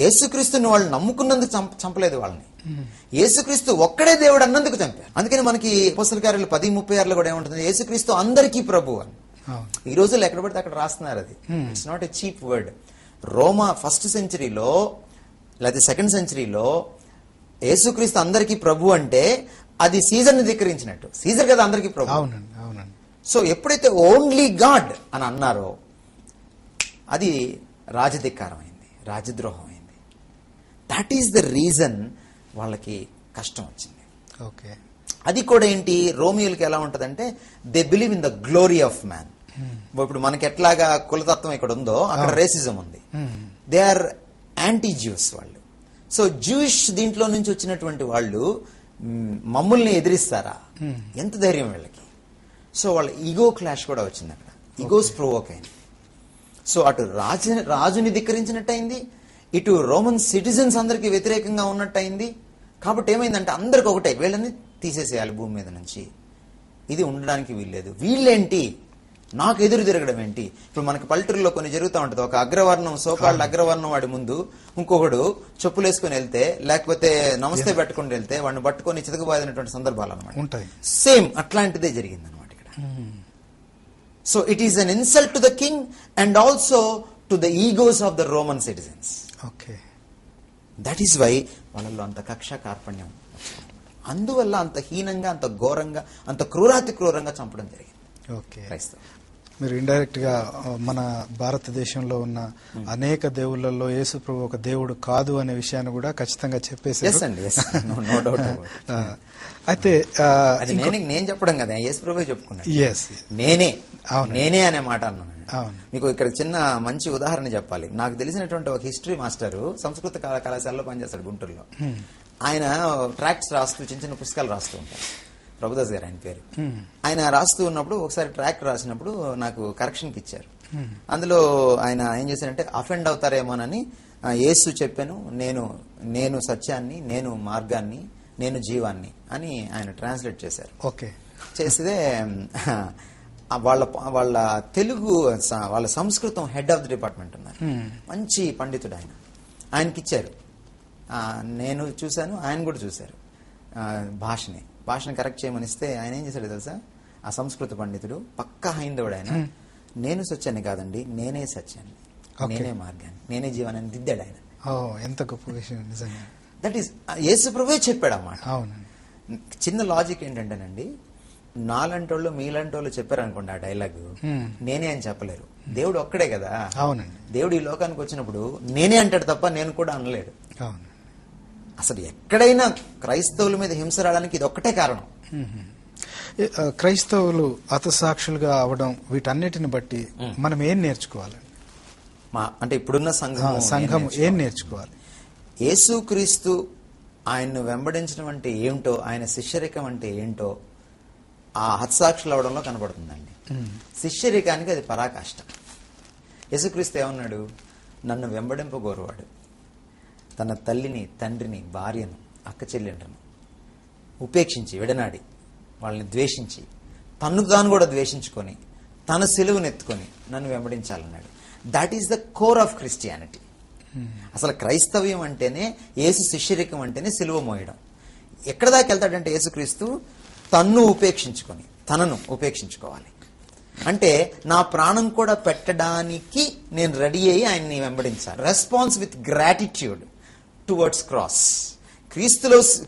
యేసుక్రీస్తుని వాళ్ళు నమ్ముకున్నందుకు చంపలేదు వాళ్ళని. యేసుక్రీస్తు ఒక్కడే దేవుడు అన్నందుకు చంపారు. అందుకని మనకి అపోస్తల కార్యాలు 10:36 కూడా ఏముంటుంది, యేసుక్రీస్తు అందరికీ ప్రభు అని. ఈ రోజుల్లో ఎక్కడ పడితే అక్కడ రాస్తున్నారు. అది it's not a cheap word. Roma 1st సెంచరీలో లేదా 2nd సెంచరీలో యేసుక్రీస్తు అందరికీ ప్రభు అంటే అది సీజర్ని ధిక్కరించినట్టు. సీజర్ కదా అందరికీ ప్రభు. సో ఎప్పుడైతే ఓన్లీ గాడ్ అని అన్నారో అది రాజధిక్కారం అయింది, రాజద్రోహం అయింది. దట్ ఈస్ ద రీజన్ వాళ్ళకి కష్టం వచ్చింది. ఓకే, అది కూడా ఏంటి, రోమియోలకి ఎలా ఉంటదంటే they believe in the glory of man. ఇప్పుడు మనకి ఎట్లాగా కులతత్వం ఇక్కడ ఉందో అక్కడ రేసిజం ఉంది. దే ఆర్ యాంటీ జ్యూస్ వాళ్ళు. సో జూయిష్ దీంట్లో నుంచి వచ్చినటువంటి వాళ్ళు మమ్ముల్ని ఎదిరిస్తారా, ఎంత ధైర్యం వీళ్ళకి. సో వాళ్ళ ఈగో క్లాష్ కూడా వచ్చింది అక్కడ, ఈగోస్ ప్రొవోక్ అయింది. సో అటు రాజుని ధిక్కరించినట్టయింది, ఇటు రోమన్ సిటిజన్స్ అందరికి వ్యతిరేకంగా ఉన్నట్టయింది. కాబట్టి ఏమైందంటే అందరికి ఒకటే, వీళ్ళని తీసేసేయాలి భూమి మీద నుంచి, ఇది ఉండడానికి వీల్లేదు. వీళ్ళేంటి నాకు ఎదురు తిరగడం ఏంటి. ఇప్పుడు మనకి పల్లెటూరులో కొన్ని జరుగుతూ ఉంటుంది, ఒక అగ్రవర్ణం సోకాళ్ళ అగ్రవర్ణం వాడి ముందు ఇంకొకడు చెప్పులు వేసుకుని వెళ్తే లేకపోతే నమస్తే పెట్టుకుని వెళ్తే వాడిని పట్టుకొని చితకబాదినటువంటి సందర్భాలు అనమాట. సేమ్ అట్లాంటిదే జరిగింది అనమాట ఇక్కడ. So it is an insult to the king and also to the egos of the Roman citizens. Okay, that is why వాళ్ళల్లో అంత కక్ష కార్పణ్యం, అందువల్ల అంత హీనంగా, అంత ఘోరంగా, అంత క్రూరాతి క్రూరంగా చంపడం జరిగింది. ఓకే, క్రైస్తవం. మీరు ఇండైరెక్ట్ గా మన భారతదేశంలో ఉన్న అనేక దేవుళ్ళల్లో యేసు ప్రభు ఒక దేవుడు కాదు అనే విషయాన్ని కూడా ఖచ్చితంగా చెప్పేశారు. అయితే నేను చెప్పడం కదా, యేసు ప్రభు చెప్పుకున్నాను, నేనే అనే మాట అన్నాను. మీకు ఇక్కడ చిన్న మంచి ఉదాహరణ చెప్పాలి. నాకు తెలిసినటువంటి ఒక హిస్టరీ మాస్టర్ సంస్కృత కళాశాలలో పనిచేస్తాడు గుంటూరులో. ఆయన ట్రాక్ట్స్ రాస్తూ చిన్న చిన్న పుస్తకాలు రాస్తూ ఉంటారు. ప్రభుదాస్ గారు ఆయన పేరు. ఆయన రాస్తూ ఉన్నప్పుడు ఒకసారి ట్రాక్ రాసినప్పుడు నాకు కరెక్షన్కి ఇచ్చారు. అందులో ఆయన ఏం చేశారంటే అఫెండ్ అవుతారేమోనని యేసు చెప్పాను, నేను సత్యాన్ని, నేను మార్గాన్ని, నేను జీవాన్ని అని ఆయన ట్రాన్స్లేట్ చేశారు. ఓకే, చేస్తే వాళ్ళ తెలుగు, వాళ్ళ సంస్కృతం హెడ్ ఆఫ్ ది డిపార్ట్మెంట్ ఉన్నారు, మంచి పండితుడు ఆయన. ఆయనకిచ్చారు. నేను చూశాను, ఆయన కూడా చూశారు భాషని కరెక్ట్ చేయమని ఇస్తే ఆయన ఏం చేశాడు తెలుసా, ఆ సంస్కృత పండితుడు పక్కా హైందవుడు ఆయన, నేను సత్యాన్ని కాదండి, నేనే సత్యాన్ని, నేనే మార్గాన్ని, నేనే జీవాన్ని అని దిద్దాడు ఆయన. ఎంత గొప్ప విషయం నిజంగా. దట్ ఈస్ యేసు ప్రభువే చెప్పాడు అన్నమాట. అవునండి. చిన్న లాజిక్ ఏంటంటేనండి, నాలంటోళ్ళు మీలంటోళ్ళు చెప్పారనుకోండి ఆ డైలాగ్, నేనే అని చెప్పలేరు. దేవుడు ఒక్కడే కదా. అవునండి. దేవుడు ఈ లోకానికి వచ్చినప్పుడు నేనే అంటాడు తప్ప నేను కూడా అనలేడు. అవును. అసలు ఎక్కడైనా క్రైస్తవుల మీద హింస రావడానికి ఇది ఒక్కటే కారణం. క్రైస్తవులు హతసాక్షులుగా అవడం, వీటన్నిటిని బట్టి మనం ఏం నేర్చుకోవాలి? అంటే ఇప్పుడున్న సంఘం ఏం నేర్చుకోవాలి? యేసుక్రీస్తు ఆయన్ను వెంబడించడం అంటే ఏమిటో, ఆయన శిష్యరికం అంటే ఏంటో ఆ హతసాక్షులు అవడంలో కనబడుతుందండి. శిష్యరికానికి అది పరాకాష్ట. యేసుక్రీస్తు ఏమన్నాడు, నన్ను వెంబడింపగోరువాడు తన తల్లిని, తండ్రిని, భార్యను, అక్క చెల్లెండ్రను ఉపేక్షించి, విడనాడి, వాళ్ళని ద్వేషించి, తన్ను తాను కూడా ద్వేషించుకొని, తన సిలువనెత్తుకొని నన్ను వెంబడించాలన్నాడు. That is the core of Christianity. అసలు క్రైస్తవ్యం అంటేనే, యేసు శిష్యరికం అంటేనే సిలువ మోయడం. ఎక్కడ దాకా వెళ్తాడంటే యేసుక్రీస్తు తన్ను ఉపేక్షించుకొని, తనను ఉపేక్షించుకోవాలి. అంటే నా ప్రాణం కూడా పెట్టడానికి నేను రెడీ అయ్యి ఆయన్ని వెంబడించాలి. Response with gratitude towards cross.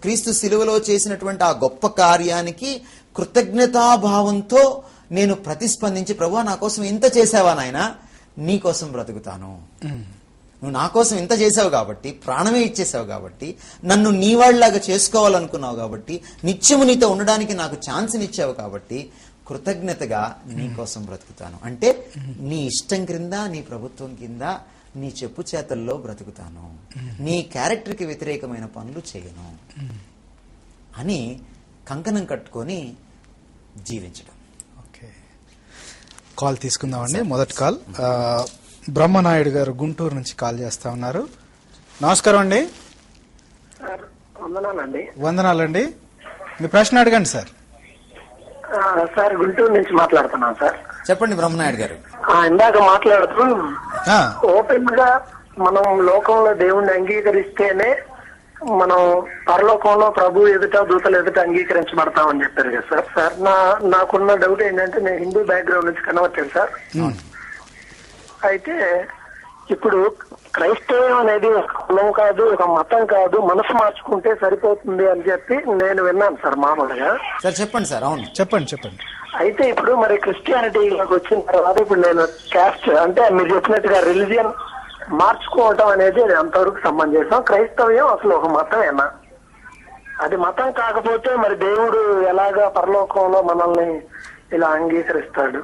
క్రీస్తు సిలువలో చేసినటువంటి ఆ గొప్ప కార్యానికి కృతజ్ఞతాభావంతో నేను ప్రతిస్పందించి, ప్రభువా నా కోసం ఇంత చేసావా నాయనా, నీ కోసం బ్రతుకుతాను, నువ్వు నా కోసం ఇంత చేసావు కాబట్టి, ప్రాణమే ఇచ్చేసావు కాబట్టి, నన్ను నీ వాళ్ళలాగా చేసుకోవాలనుకున్నావు కాబట్టి, నిత్యము నీతో ఉండడానికి నాకు ఛాన్స్నిచ్చావు కాబట్టి కృతజ్ఞతగా నీ కోసం బ్రతుకుతాను. అంటే నీ ఇష్టం క్రింద, నీ ప్రభుత్వం కింద, నీ చెప్పు చేతల్లో బ్రతుకుతాను, నీ క్యారెక్టర్కి వ్యతిరేకమైన పనులు చేయను అని కంకణం కట్టుకొని జీవించడం. ఓకే, కాల్ తీసుకుందామండి. మొదటి కాల్ బ్రహ్మనాయుడు గారు గుంటూరు నుంచి కాల్ చేస్తా ఉన్నారు. నమస్కారం అండి. వందనాలండి. మీ ప్రశ్న అడగండి సార్. సార్ గుంటూరు నుంచి మాట్లాడుతున్నాను సార్. చెప్పండి బ్రహ్మనాయుడు గారు. ఇందాక మాట్లాడుతూ ఓపెన్ గా మనం లోకంలో దేవుణ్ణి అంగీకరిస్తేనే మనం పరలోకంలో ప్రభు ఎదుట దూతలు ఎదుట అంగీకరించబడతామని చెప్పారు కదా సార్. సార్ నాకున్న డౌట్ ఏంటంటే, నేను హిందూ బ్యాక్గ్రౌండ్ నుంచి కనవచ్చాను సార్. అయితే ఇప్పుడు క్రైస్తవం అనేది ఒక కులం కాదు, ఒక మతం కాదు, మనసు మార్చుకుంటే సరిపోతుంది అని చెప్పి నేను విన్నాను సార్ మామూలుగా. సార్ చెప్పండి సార్. అవును, చెప్పండి. అయితే ఇప్పుడు మరి క్రిస్టియానిటీలోకి వచ్చిన తర్వాత ఇప్పుడు నేను క్యాస్ట్ అంటే మీరు చెప్పినట్టుగా రిలీజియన్ మార్చుకోవటం అనేది అది అంతవరకు సమంజసం. క్రైస్తవ్యం అసలు ఒక మతమేనా? అది మతం కాకపోతే మరి దేవుడు ఎలాగా పరలోకంలో మనల్ని ఇలా అంగీకరిస్తాడు?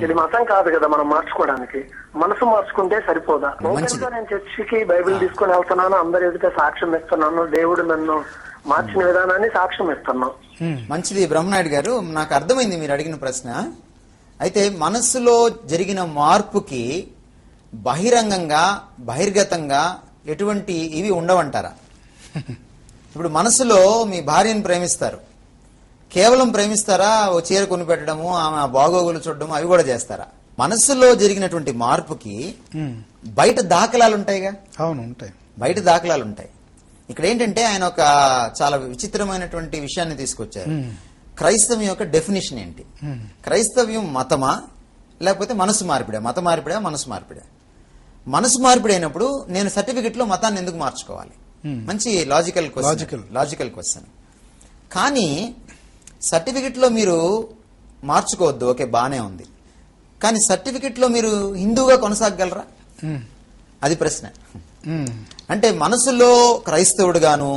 ఇది మతం కాదు కదా మనం మార్చుకోవడానికి. మనసు మార్చుకుంటే సరిపోదా? ఓపెన్గా నేను చర్చికి బైబిల్ తీసుకుని వెళ్తున్నాను, అందరి ఎదుట సాక్ష్యం ఇస్తున్నాను, దేవుడు నన్ను మార్చిన విధానాన్ని సాక్ష్యం ఇస్తున్నాను. మంచిది బ్రహ్మనాయుడు గారు, నాకు అర్థమైంది మీరు అడిగిన ప్రశ్న. అయితే మనస్సులో జరిగిన మార్పుకి బహిరంగంగా బహిర్గతంగా ఎటువంటి ఇవి ఉండవంటారా? ఇప్పుడు మనసులో మీ భార్యను ప్రేమిస్తారు, కేవలం ప్రేమిస్తారా? ఓ చీర కొనిపెట్టడము, ఆమె బాగోగులు చూడడము అవి కూడా చేస్తారా? మనస్సులో జరిగినటువంటి మార్పుకి బయట దాఖలాలు ఉంటాయిగా. అవును, ఉంటాయి. బయట దాఖలాలు ఉంటాయి. ఇక్కడ ఏంటంటే ఆయన ఒక చాలా విచిత్రమైనటువంటి విషయాన్ని తీసుకొచ్చారు. క్రైస్తవం యొక్క డెఫినేషన్ ఏంటి? క్రైస్తవ్యం మతమా లేకపోతే మనసు మార్పిడా? మత మార్పిడా, మనసు మార్పిడా? మనసు మార్పిడి అయినప్పుడు నేను సర్టిఫికెట్ లో మతాన్ని ఎందుకు మార్చుకోవాలి? మంచి లాజికల్ క్వశ్చన్. కానీ సర్టిఫికెట్ లో మీరు మార్చుకోవద్దు, ఓకే బానే ఉంది. కానీ సర్టిఫికెట్ లో మీరు హిందూగా కొనసాగలరా? అది ప్రశ్న. అంటే మనసులో క్రైస్తవుడుగాను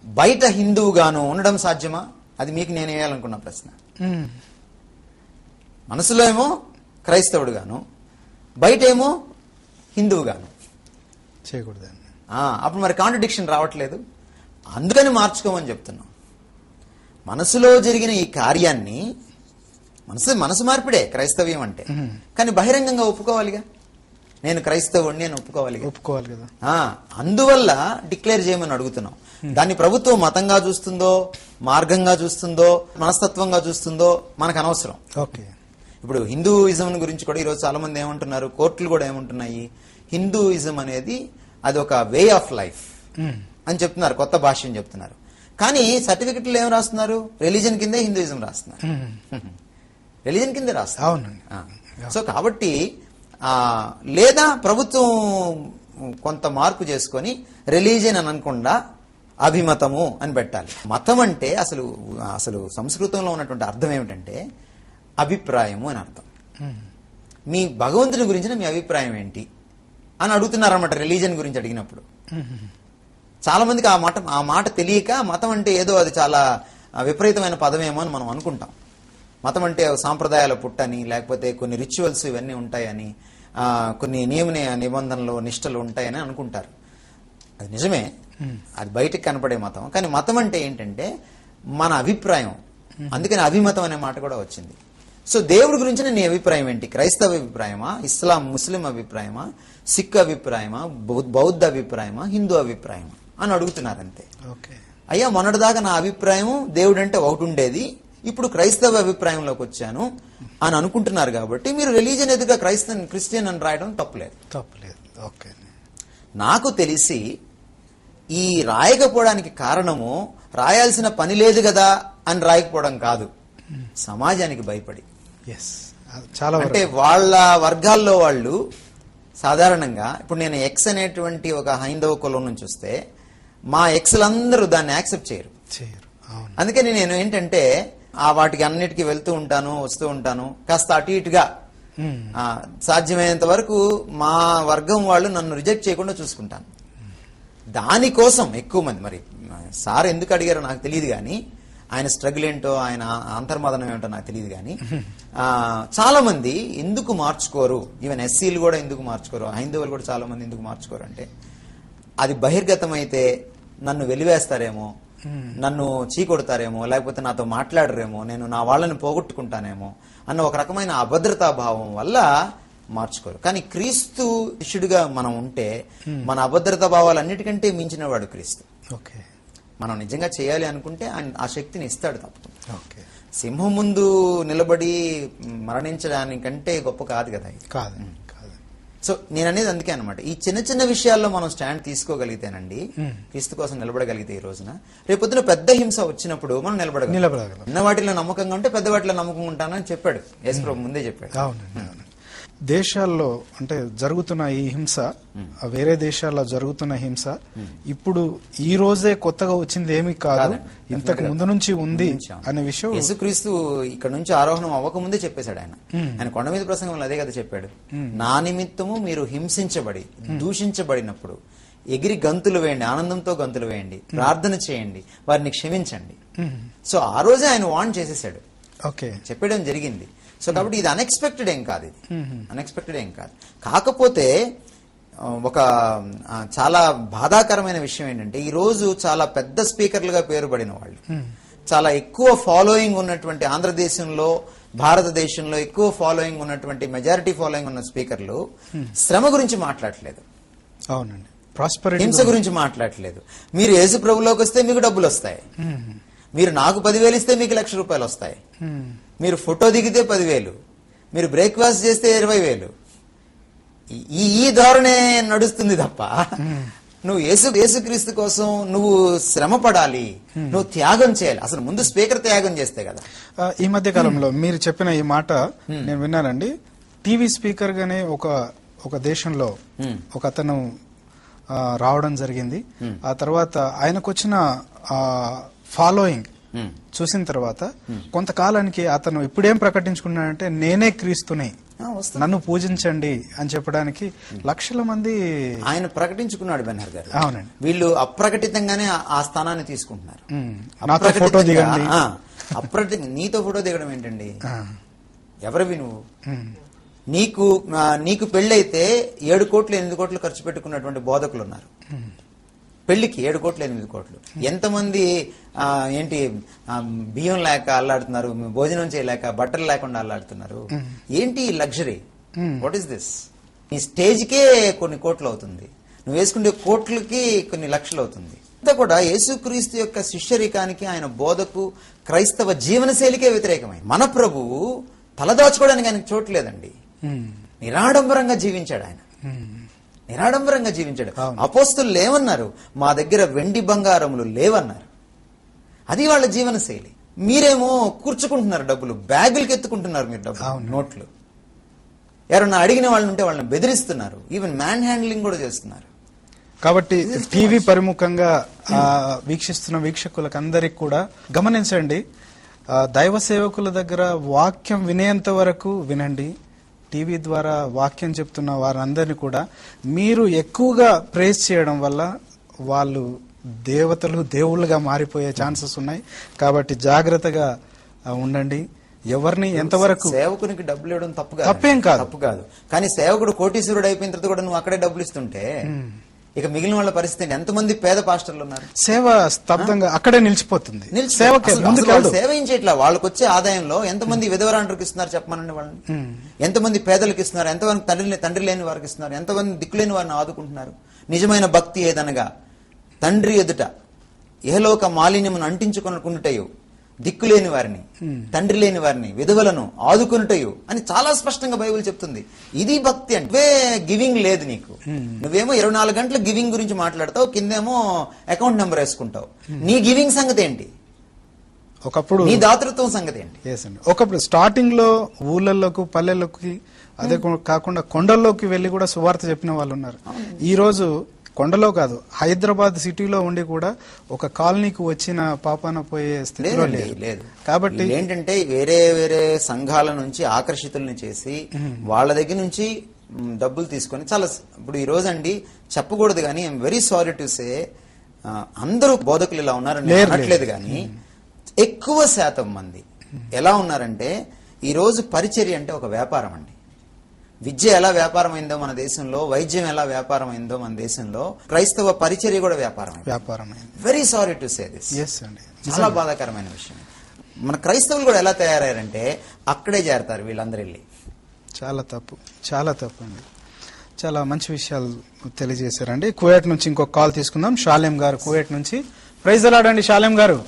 బయట హిందువుగాను ఉండడం సాధ్యమా? అది మీకు నేను వేయాలనుకున్న ప్రశ్న. మనసులో ఏమో క్రైస్తవుడుగాను బయట ఏమో హిందువుగాను చేయకూడదు. అప్పుడు మరి కాంట్రడిక్షన్ రావట్లేదు. అందుకని మార్చుకోమని చెప్తున్నాం. మనసులో జరిగిన ఈ కార్యాన్ని మనసు మార్పిడే క్రైస్తవ్యం అంటే. కానీ బహిరంగంగా ఒప్పుకోవాలిగా. నేను క్రైస్తవుడిని నేను ఒప్పుకోవాలి కదా. అందువల్ల డిక్లేర్ చేయమని అడుగుతున్నాం. దాన్ని ప్రభుత్వం మతంగా చూస్తుందో, మార్గంగా చూస్తుందో, మనస్తత్వంగా చూస్తుందో మనకు అనవసరం. ఓకే. ఇప్పుడు హిందూయిజం గురించి కూడా ఈరోజు చాలా మంది ఏమంటున్నారు, కోర్టులు కూడా ఏమంటున్నాయి, హిందూయిజం అనేది అది ఒక వే ఆఫ్ లైఫ్ అని చెప్తున్నారు, కొత్త భాష్యం చెప్తున్నారు. కానీ సర్టిఫికెట్లు ఏం రాస్తున్నారు? రిలీజన్ కిందే హిందూయిజం రాస్తున్నారు. రిలీజన్ కిందే రాస్తున్నారు. సో కాబట్టి లేదా ప్రభుత్వం కొంత మార్పు చేసుకొని రిలీజియన్ అని అనకుండా అభిమతము అని పెట్టాలి. మతం అంటే అసలు సంస్కృతంలో ఉన్నటువంటి అర్థం ఏమిటంటే అభిప్రాయము అని అర్థం. మీ భగవంతుని గురించిన మీ అభిప్రాయం ఏంటి అని అడుగుతున్నారన్నమాట రిలీజియన్ గురించి అడిగినప్పుడు. చాలా మందికి ఆ మాట తెలియక మతం అంటే ఏదో అది చాలా విపరీతమైన పదమేమో అని మనం అనుకుంటాం. మతం అంటే సాంప్రదాయాల పుట్టని, లేకపోతే కొన్ని రిచువల్స్ ఇవన్నీ ఉంటాయని, కొన్ని నియమ నిబంధనలు నిష్టలు ఉంటాయని అనుకుంటారు. అది నిజమే, అది బయటకు కనపడే మతం. కానీ మతం అంటే ఏంటంటే మన అభిప్రాయం. అందుకని అభిమతం అనే మాట కూడా వచ్చింది. సో దేవుడి గురించిన నీ అభిప్రాయం ఏంటి? క్రైస్తవ అభిప్రాయమా, ఇస్లాం ముస్లిం అభిప్రాయమా, సిక్ అభిప్రాయమా, బౌద్ధ అభిప్రాయమా, హిందూ అభిప్రాయమా అని అడుగుతున్నారు అంతే. అయ్యా మొన్నటిదాకా నా అభిప్రాయం దేవుడు అంటే ఒకటి ఉండేది, ఇప్పుడు క్రైస్తవ అభిప్రాయంలోకి వచ్చాను అని అనుకుంటున్నారు. కాబట్టి మీరు రిలీజన్ ఎదుగా క్రిస్టియన్ అని రాయడం తప్పులేదు. ఓకే. నాకు తెలిసి ఈ రాయకపోవడానికి కారణము రాయాల్సిన పని లేదు కదా అని రాయకపోవడం కాదు, సమాజానికి భయపడి. అంటే వాళ్ళ వర్గాల్లో వాళ్ళు సాధారణంగా, ఇప్పుడు నేను ఎక్స్ అనేటువంటి ఒక హైందవ కులం నుంచి వస్తే మా ఎక్స్లందరూ దాన్ని యాక్సెప్ట్ చేయరు. అందుకని నేను ఏంటంటే వాటికి అన్నిటికీ వెళ్తూ ఉంటాను, వస్తూ ఉంటాను, కాస్త అటు ఇటుగా సాధ్యమైనంత వరకు మా వర్గం వాళ్ళు నన్ను రిజెక్ట్ చేయకుండా చూసుకుంటాను. దానికోసం ఎక్కువ మంది, మరి సార్ ఎందుకు అడిగారో నాకు తెలియదు కానీ, ఆయన స్ట్రగుల్ ఏంటో, ఆయన అంతర్మదనం ఏమిటో నాకు తెలియదు కానీ, చాలా మంది ఎందుకు మార్చుకోరు, ఈవెన్ ఎస్సీలు కూడా ఎందుకు మార్చుకోరు, హైందవులు కూడా చాలా మంది ఎందుకు మార్చుకోరు అంటే, అది బహిర్గతమైతే నన్ను వెలివేస్తారేమో, నన్ను చీకొడతారేమో, లేకపోతే నాతో మాట్లాడరేమో, నేను నా వాళ్ళని పోగొట్టుకుంటానేమో అన్న ఒక రకమైన అభద్రతా భావం వల్ల మార్చుకోరు. కానీ క్రీస్తు శిష్యుడిగా మనం ఉంటే మన అభద్రతా భావాలన్నిటికంటే మించిన వాడు క్రీస్తు. మనం నిజంగా చేయాలి అనుకుంటే ఆ శక్తిని ఇస్తాడు తప్ప. సింహం ముందు నిలబడి మరణించడానికంటే గొప్ప కాదు కదా ఇది. సో నేను అనేది అందుకే అనమాట, ఈ చిన్న చిన్న విషయాల్లో మనం స్టాండ్ తీసుకోగలిగితేనండి, క్రీస్తు కోసం నిలబడగలిగితే ఈ రోజున రేపొద్దున పెద్ద హింస వచ్చినప్పుడు మనం నిలబడగలం. చిన్న వాటిలో నమ్మకంగా ఉంటే పెద్ద వాటిలో నమ్మకంగా ఉంటానని చెప్పాడు యేసు ప్రభు, ముందే చెప్పాడు. అవునండి. దేశాల్లో అంటే జరుగుతున్న ఈ హింస, వేరే దేశాల్లో జరుగుతున్న హింస ఇప్పుడు ఈ రోజే కొత్తగా వచ్చింది ఏమీ కాదు, ఇంతకు ముందు నుంచి ఉంది అనే విషయం యేసుక్రీస్తు ఇక్కడ నుంచి ఆరోహణం అవ్వక ముందే చెప్పేశాడు. ఆయన కొండ మీద ప్రసంగంలో అదే కదా చెప్పాడు, నా నిమిత్తము మీరు హింసించబడి దూషించబడినప్పుడు ఎగిరి గంతులు వేయండి, ఆనందంతో గంతులు వేయండి, ప్రార్థన చేయండి, వారిని క్షమించండి. సో ఆ రోజే ఆయన వార్న్ చేసేసాడు, చెప్పడం జరిగింది. సో కాబట్టి ఇది అన్ఎక్స్పెక్టెడ్ ఏం కాదు, ఇది అన్ఎక్స్పెక్టెడ్ ఏం కాదు. కాకపోతే ఒక చాలా బాధాకరమైన విషయం ఏంటంటే, ఈ రోజు చాలా పెద్ద స్పీకర్లుగా పేరుపడిన వాళ్ళు, చాలా ఎక్కువ ఫాలోయింగ్ ఉన్నటువంటి ఆంధ్రదేశంలో, భారతదేశంలో ఎక్కువ ఫాలోయింగ్ ఉన్నటువంటి, మెజారిటీ ఫాలోయింగ్ ఉన్న స్పీకర్లు శ్రమ గురించి మాట్లాడట్లేదు. అవునండి. హింస గురించి మాట్లాడట్లేదు. మీరు యేసు ప్రభులోకి వస్తే మీకు డబ్బులు వస్తాయి, మీరు నాకు 10,000 ఇస్తే మీకు ₹1,00,000 వస్తాయి, మీరు ఫోటో దిగితే 10,000, మీరు బ్రేక్ఫాస్ట్ చేస్తే 20,000. ఈ ధోరణే నడుస్తుంది తప్ప, నువ్వు యేసుక్రీస్తు కోసం నువ్వు శ్రమ పడాలి, నువ్వు త్యాగం చేయాలి. అసలు ముందు స్పీకర్ త్యాగం చేస్తే కదా. ఈ మధ్య కాలంలో మీరు చెప్పిన ఈ మాట నేను విన్నానండి. టీవీ స్పీకర్ గానే ఒక దేశంలో ఒక అతను రావడం జరిగింది. ఆ తర్వాత ఆయనకు వచ్చిన ఫాలోయింగ్ చూసిన తర్వాత కొంతకాలానికి అతను ఇప్పుడేం ప్రకటించుకున్నాడంటే, నేనే క్రీస్తుని, నన్ను పూజించండి అని చెప్పడానికి లక్షల మంది ఆయన ప్రకటించుకున్నాడు బెనహర్ గారు. అవునండి. వీళ్ళు అప్రకటితంగానే ఆ స్థానాన్ని తీసుకుంటున్నారు. ఫోటో దిగండి, నీతో ఫోటో దిగడం ఏంటండి? ఎవరివి నువ్వు? నీకు పెళ్ళైతే 7 కోట్లు 8 కోట్లు ఖర్చు పెట్టుకున్నటువంటి బోధకులు ఉన్నారు. పెళ్లికి 7 కోట్లు 8 కోట్లు. ఎంతమంది ఏంటి బియ్యం లేక అల్లాడుతున్నారు, భోజనం చేయలేక, బట్టలు లేకుండా అల్లాడుతున్నారు. ఏంటి లగ్జరీ? What is this? నీ స్టేజ్కే కొన్ని కోట్లు అవుతుంది, నువ్వు వేసుకునే కోట్లకి కొన్ని లక్షలు అవుతుంది. అంతా కూడా యేసుక్రీస్తు యొక్క శిష్యరికానికి, ఆయన బోధకు, క్రైస్తవ జీవనశైలికే వ్యతిరేకమైంది. మన ప్రభువు తలదాచుకోవడానికి ఆయనకు చోట్లేదండి. నిరాడంబరంగా జీవించాడు ఆయన, నిరాడంబరంగా జీవించాడు. అపోస్తులు ఏమన్నారు? మా దగ్గర వెండి బంగారములు లేవన్నారు. అది వాళ్ళ జీవన శైలి. మీరేమో కూర్చుకుంటున్నారు, డబ్బులు బ్యాగులకి ఎత్తుకుంటున్నారు, మీరు డబ్బులు, నోట్లు. ఎవరన్నా అడిగిన వాళ్ళు ఉంటే వాళ్ళని బెదిరిస్తున్నారు, ఈవెన్ మ్యాన్ హ్యాండ్లింగ్ కూడా చేస్తున్నారు. కాబట్టి టీవీ పరిముఖంగా వీక్షిస్తున్న వీక్షకులకు అందరికి కూడా గమనించండి, దైవ సేవకుల దగ్గర వాక్యం వినేంత వరకు వినండి. టీవీ ద్వారా వాక్యం చెప్తున్న వారందరినీ కూడా మీరు ఎక్కువగా ప్రేస్ చేయడం వల్ల వాళ్ళు దేవుళ్ళుగా మారిపోయే ఛాన్సెస్ ఉన్నాయి. కాబట్టి జాగ్రత్తగా ఉండండి. ఎవరిని ఎంతవరకు, సేవకునికి డబ్బులు ఇవ్వడం తప్పేం కాదు, తప్పు కాదు. కానీ సేవకుడు కోటీశ్వరుడు అయిపోయిన తర్వాత కూడా నువ్వు అక్కడే డబ్బులు ఇస్తుంటే ఇక మిగిలిన వాళ్ళ పరిస్థితి, ఎంతమంది పేద పాస్టర్లు ఉన్నారు? సేవ స్తబ్దంగా అక్కడే నిలిచిపోతుంది. సేవ ఏం చేయట్లా. వాళ్ళకి వచ్చే ఆదాయంలో ఎంతమంది విధవరాండ్రికి ఇస్తున్నారు చెప్పమనండి వాళ్ళని. ఎంతమంది పేదలకు ఇస్తున్నారు, ఎంతమంది తండ్రి లేని వారికి ఇస్తున్నారు, ఎంతమంది దిక్కులేని వారిని ఆదుకుంటున్నారు. నిజమైన భక్తి ఏదనగా తండ్రి ఎదుట ఇహలోక మాలిన్యమును అంటించుకున్నటయు, దిక్కులేని వారిని, తండ్రి లేని వారిని, విధవలను ఆదుకునుటయు అని చాలా స్పష్టంగా బైబిల్ చెప్తుంది. ఇది భక్తి అంటే. నువ్వే గివింగ్ లేదు నీకు. నువ్వేమో 24 గంటల గివింగ్ గురించి మాట్లాడతావు, కిందేమో అకౌంట్ నెంబర్ వేసుకుంటావు. నీ గివింగ్ సంగతి ఏంటి? ఒకప్పుడు నీ దాతృత్వం సంగతి ఏంటి? ఒకప్పుడు స్టార్టింగ్ లో ఊళ్ళల్లోకి, పల్లెల్లోకి, అదే కాకుండా కొండల్లోకి వెళ్లి కూడా సువార్త చెప్పిన వాళ్ళు ఉన్నారు. ఈ రోజు కొండలో కాదు, హైదరాబాద్ సిటీలో ఉండి కూడా ఒక కాలనీకి వచ్చిన పాపాన పోయే స్థితిలో లేదు. కాబట్టి ఏంటంటే వేరే వేరే సంఘాల నుంచి ఆకర్షితుల్ని చేసి వాళ్ళ దగ్గర నుంచి డబ్బులు తీసుకొని చాలా, ఇప్పుడు ఈ రోజు అండి చెప్పకూడదు కానీ ఐఎమ్ వెరీ సారీ టు సే, అందరూ బోధకులు ఇలా ఉన్నారని అనట్లేదు కానీ ఎక్కువ శాతం మంది ఎలా ఉన్నారంటే, ఈ రోజు పరిచర్య అంటే ఒక వ్యాపారం అండి. విద్య ఎలా వ్యాపారమైందో మన దేశంలో, వైద్యం ఎలా వ్యాపారమైందో మన దేశంలో, క్రైస్తవ పరిచర్య కూడా వ్యాపారమైంది. Very sorry to say this. చాలా బాధాకరమైన విషయం. మన క్రైస్తవులు కూడా ఎలా తయారయ్యారంటే అక్కడే చేరతారు వీళ్ళందరూ వెళ్ళి. చాలా తప్పు అండి. చాలా మంచి విషయాలు తెలియజేశారండి. కువైట్ నుంచి ఇంకొక కాల్ తీసుకుందాం. షాలేం గారు కువైట్ నుంచి. ప్రైజ్ ద లార్డ్ అండి షాలేం గారు.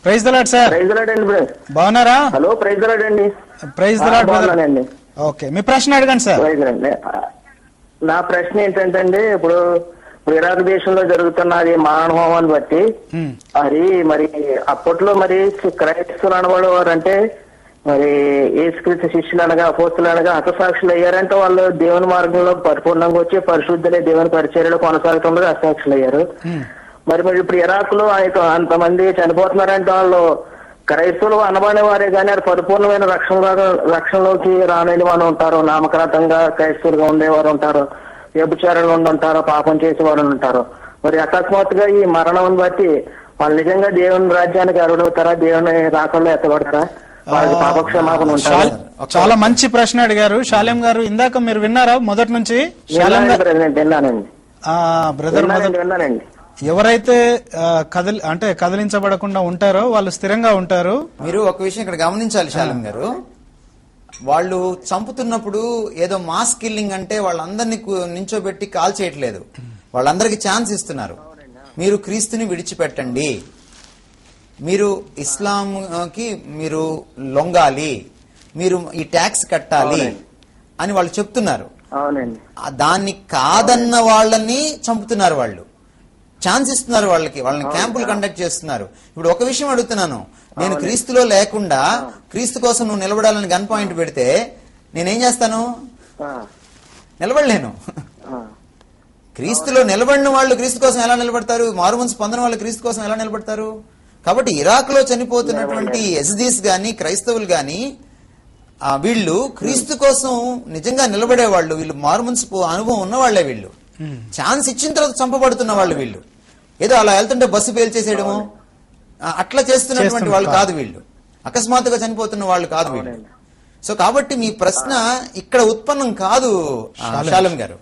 Praise the lord sir. Praise the lord అండి. బాగున్నారా? హలో, ప్రైజ్ ద లార్డ్ అండి. Praise the lord. ఓకే, మీ ప్రశ్న అడగండి సార్. వైద్యులండి. నా ప్రశ్న ఏంటంటే అండి, ఇప్పుడు ఇరాక్ దేశంలో జరుగుతున్నది మారణ హోమాన్ని బట్టి మరి అప్పట్లో మరి క్రైస్తవులు అనబడే వారంటే మరి యేసుక్రీస్తు శిష్యులు అనగా అపోస్తులు అనగా హతసాక్షులు అయ్యారంటే వాళ్ళు దేవుని మార్గంలో పరిపూర్ణంగా వచ్చి పరిశుద్ధులే దేవుని పరిచర్యలో కొనసాగుతుండగా హతసాక్షులు అయ్యారు. మరి ఇప్పుడు ఇరాక్ లో అంతమంది చనిపోతున్నారంటే వాళ్ళు క్రైస్తవులు అనబడే వారే కానీ అది పరిపూర్ణమైన రక్షణలోకి రాలేని వాళ్ళు ఉంటారు. నామకరణంగా క్రైస్తవులుగా ఉండేవారు ఉంటారు, వ్యభిచారులు ఉంటారు, పాపం చేసేవారు ఉంటారు. మరి అకస్మాత్తుగా ఈ మరణం బట్టి వాళ్ళు నిజంగా దేవుని రాజ్యానికి అర్హులవుతారా? దేవుని రాకల్లో ఎత్తబడతారా? వాళ్ళకి పాపక్షమాపణ ఉంటారా? చాలా మంచి ప్రశ్న అడిగారు షాలేం గారు. ఇందాక మీరు విన్నారా మొదటి నుంచి? విన్నానండి బ్రదర్, విన్నానండి. ఎవరైతే కదిలించబడకుండా ఉంటారో వాళ్ళు స్థిరంగా ఉంటారు. మీరు ఒక విషయం ఇక్కడ గమనించాలి శాలం గారు, వాళ్ళు చంపుతున్నప్పుడు ఏదో మాస్ కిల్లింగ్ అంటే వాళ్ళందరినీ నించోబెట్టి కాల్ చేయట్లేదు, వాళ్ళందరికీ ఛాన్స్ ఇస్తున్నారు. మీరు క్రీస్తుని విడిచిపెట్టండి, మీరు ఇస్లాంకి మీరు లొంగాలి, మీరు ఈ ట్యాక్స్ కట్టాలి అని వాళ్ళు చెప్తున్నారు. దాన్ని కాదన్న వాళ్ళని చంపుతున్నారు, వాళ్ళు ఛాన్స్ ఇస్తున్నారు, వాళ్ళని క్యాంపులు కండక్ట్ చేస్తున్నారు. ఇప్పుడు ఒక విషయం అడుగుతున్నాను, నేను క్రీస్తులో లేకుండా క్రీస్తు కోసం నువ్వు నిలబడాలని గన్ పాయింట్ పెడితే నేనేం చేస్తాను? నిలబడలేను. క్రీస్తులో నిలబడిన వాళ్ళు క్రీస్తు కోసం ఎలా నిలబడతారు? మారుమనసు పొందిన వాళ్ళు క్రీస్తు కోసం ఎలా నిలబడతారు? కాబట్టి ఇరాక్ లో చనిపోతున్నటువంటి యజదీస్ గాని క్రైస్తవులు గాని వీళ్ళు క్రీస్తు కోసం నిజంగా నిలబడే వాళ్ళు, వీళ్ళు మారుమనసు అనుభవం ఉన్నవాళ్లే. వీళ్ళు ఛాన్స్ ఇచ్చిన తర్వాత చంపబడుతున్న వాళ్ళు. వీళ్ళు ఏదో అలా వెళ్తుంటే బస్సు పేల్చేసేయడము అట్లా చేస్తున్నటువంటి వాళ్ళు కాదు, వీళ్ళు అకస్మాత్తుగా చనిపోతున్న వాళ్ళు కాదు వీళ్ళు. సో కాబట్టి మీ ప్రశ్న ఇక్కడ ఉత్పన్నం కాదు శాలం గారు.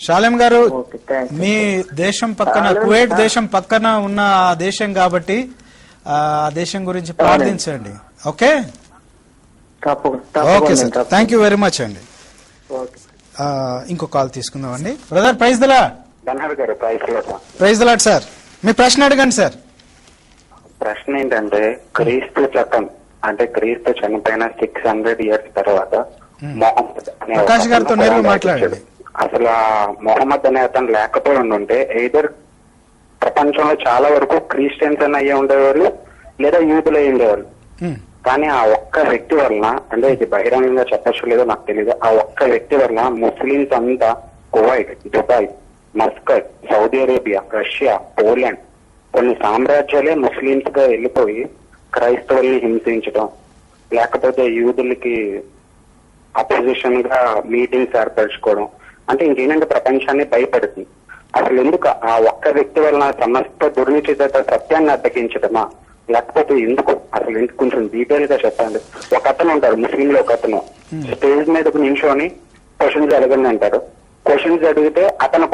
శాలేం గారు, మీ దేశం పక్కన కువైట్ దేశం పక్కన ఉన్న ఆ దేశం కాబట్టి ఆ దేశం గురించి ప్రార్థించండి. Okay okay sir, thank you very much అండి. ఇంకో కాల్ తీసుకుందామండి. Brother, praise the lord. Praise the lord sir, మీ ప్రశ్న అడగండి సార్. ప్రశ్న ఏంటంటే, క్రీస్తు చట్టం అంటే క్రీస్తు చనిపోయిన 600 years తర్వాత మొహమ్మద్ అనే ప్రకాష్ గారితో నేరుగా మాట్లాడండి. అసలు ఆ మొహమ్మద్ అనే అతను లేకపోయి ఉంటే ఎయిదర్ ప్రపంచంలో చాలా వరకు క్రిస్టియన్స్ అని అయ్యే ఉండేవాళ్ళు లేదా యూదులు అయ్యి ఉండేవాళ్ళు. కానీ ఆ ఒక్క వ్యక్తి వలన, అంటే ఇది బహిరంగంగా చెప్పచ్చు లేదో నాకు తెలియదు, ఆ ఒక్క వ్యక్తి వలన ముస్లింస్ అంతా Kuwait, Dubai, Muscat, Saudi Arabia, Russia, Poland కొన్ని సామ్రాజ్యాలే ముస్లింస్ గా వెళ్ళిపోయి క్రైస్తవుల్ని హింసించడం, లేకపోతే యూదులకి అపోజిషన్ గా మీటింగ్స్ ఏర్పరచుకోవడం, అంటే ఇంకేంటంటే ప్రపంచాన్ని భయపడుతుంది. అసలు ఎందుకు ఆ ఒక్క వ్యక్తి వలన సమస్త దుర్నిశ్చిత సత్యాన్ని అడ్డగించడమా, లేకపోతే ఎందుకు అసలు ఎందుకు? కొంచెం డీటెయిల్ గా చెప్పండి. ఒక అతను ఉంటారు ముస్లింలో, ఒక అతను స్టేజ్ మీదకు నించొని క్వశ్చన్స్ అడగండి అంటారు. క్వశ్చన్స్ అడిగితే అతను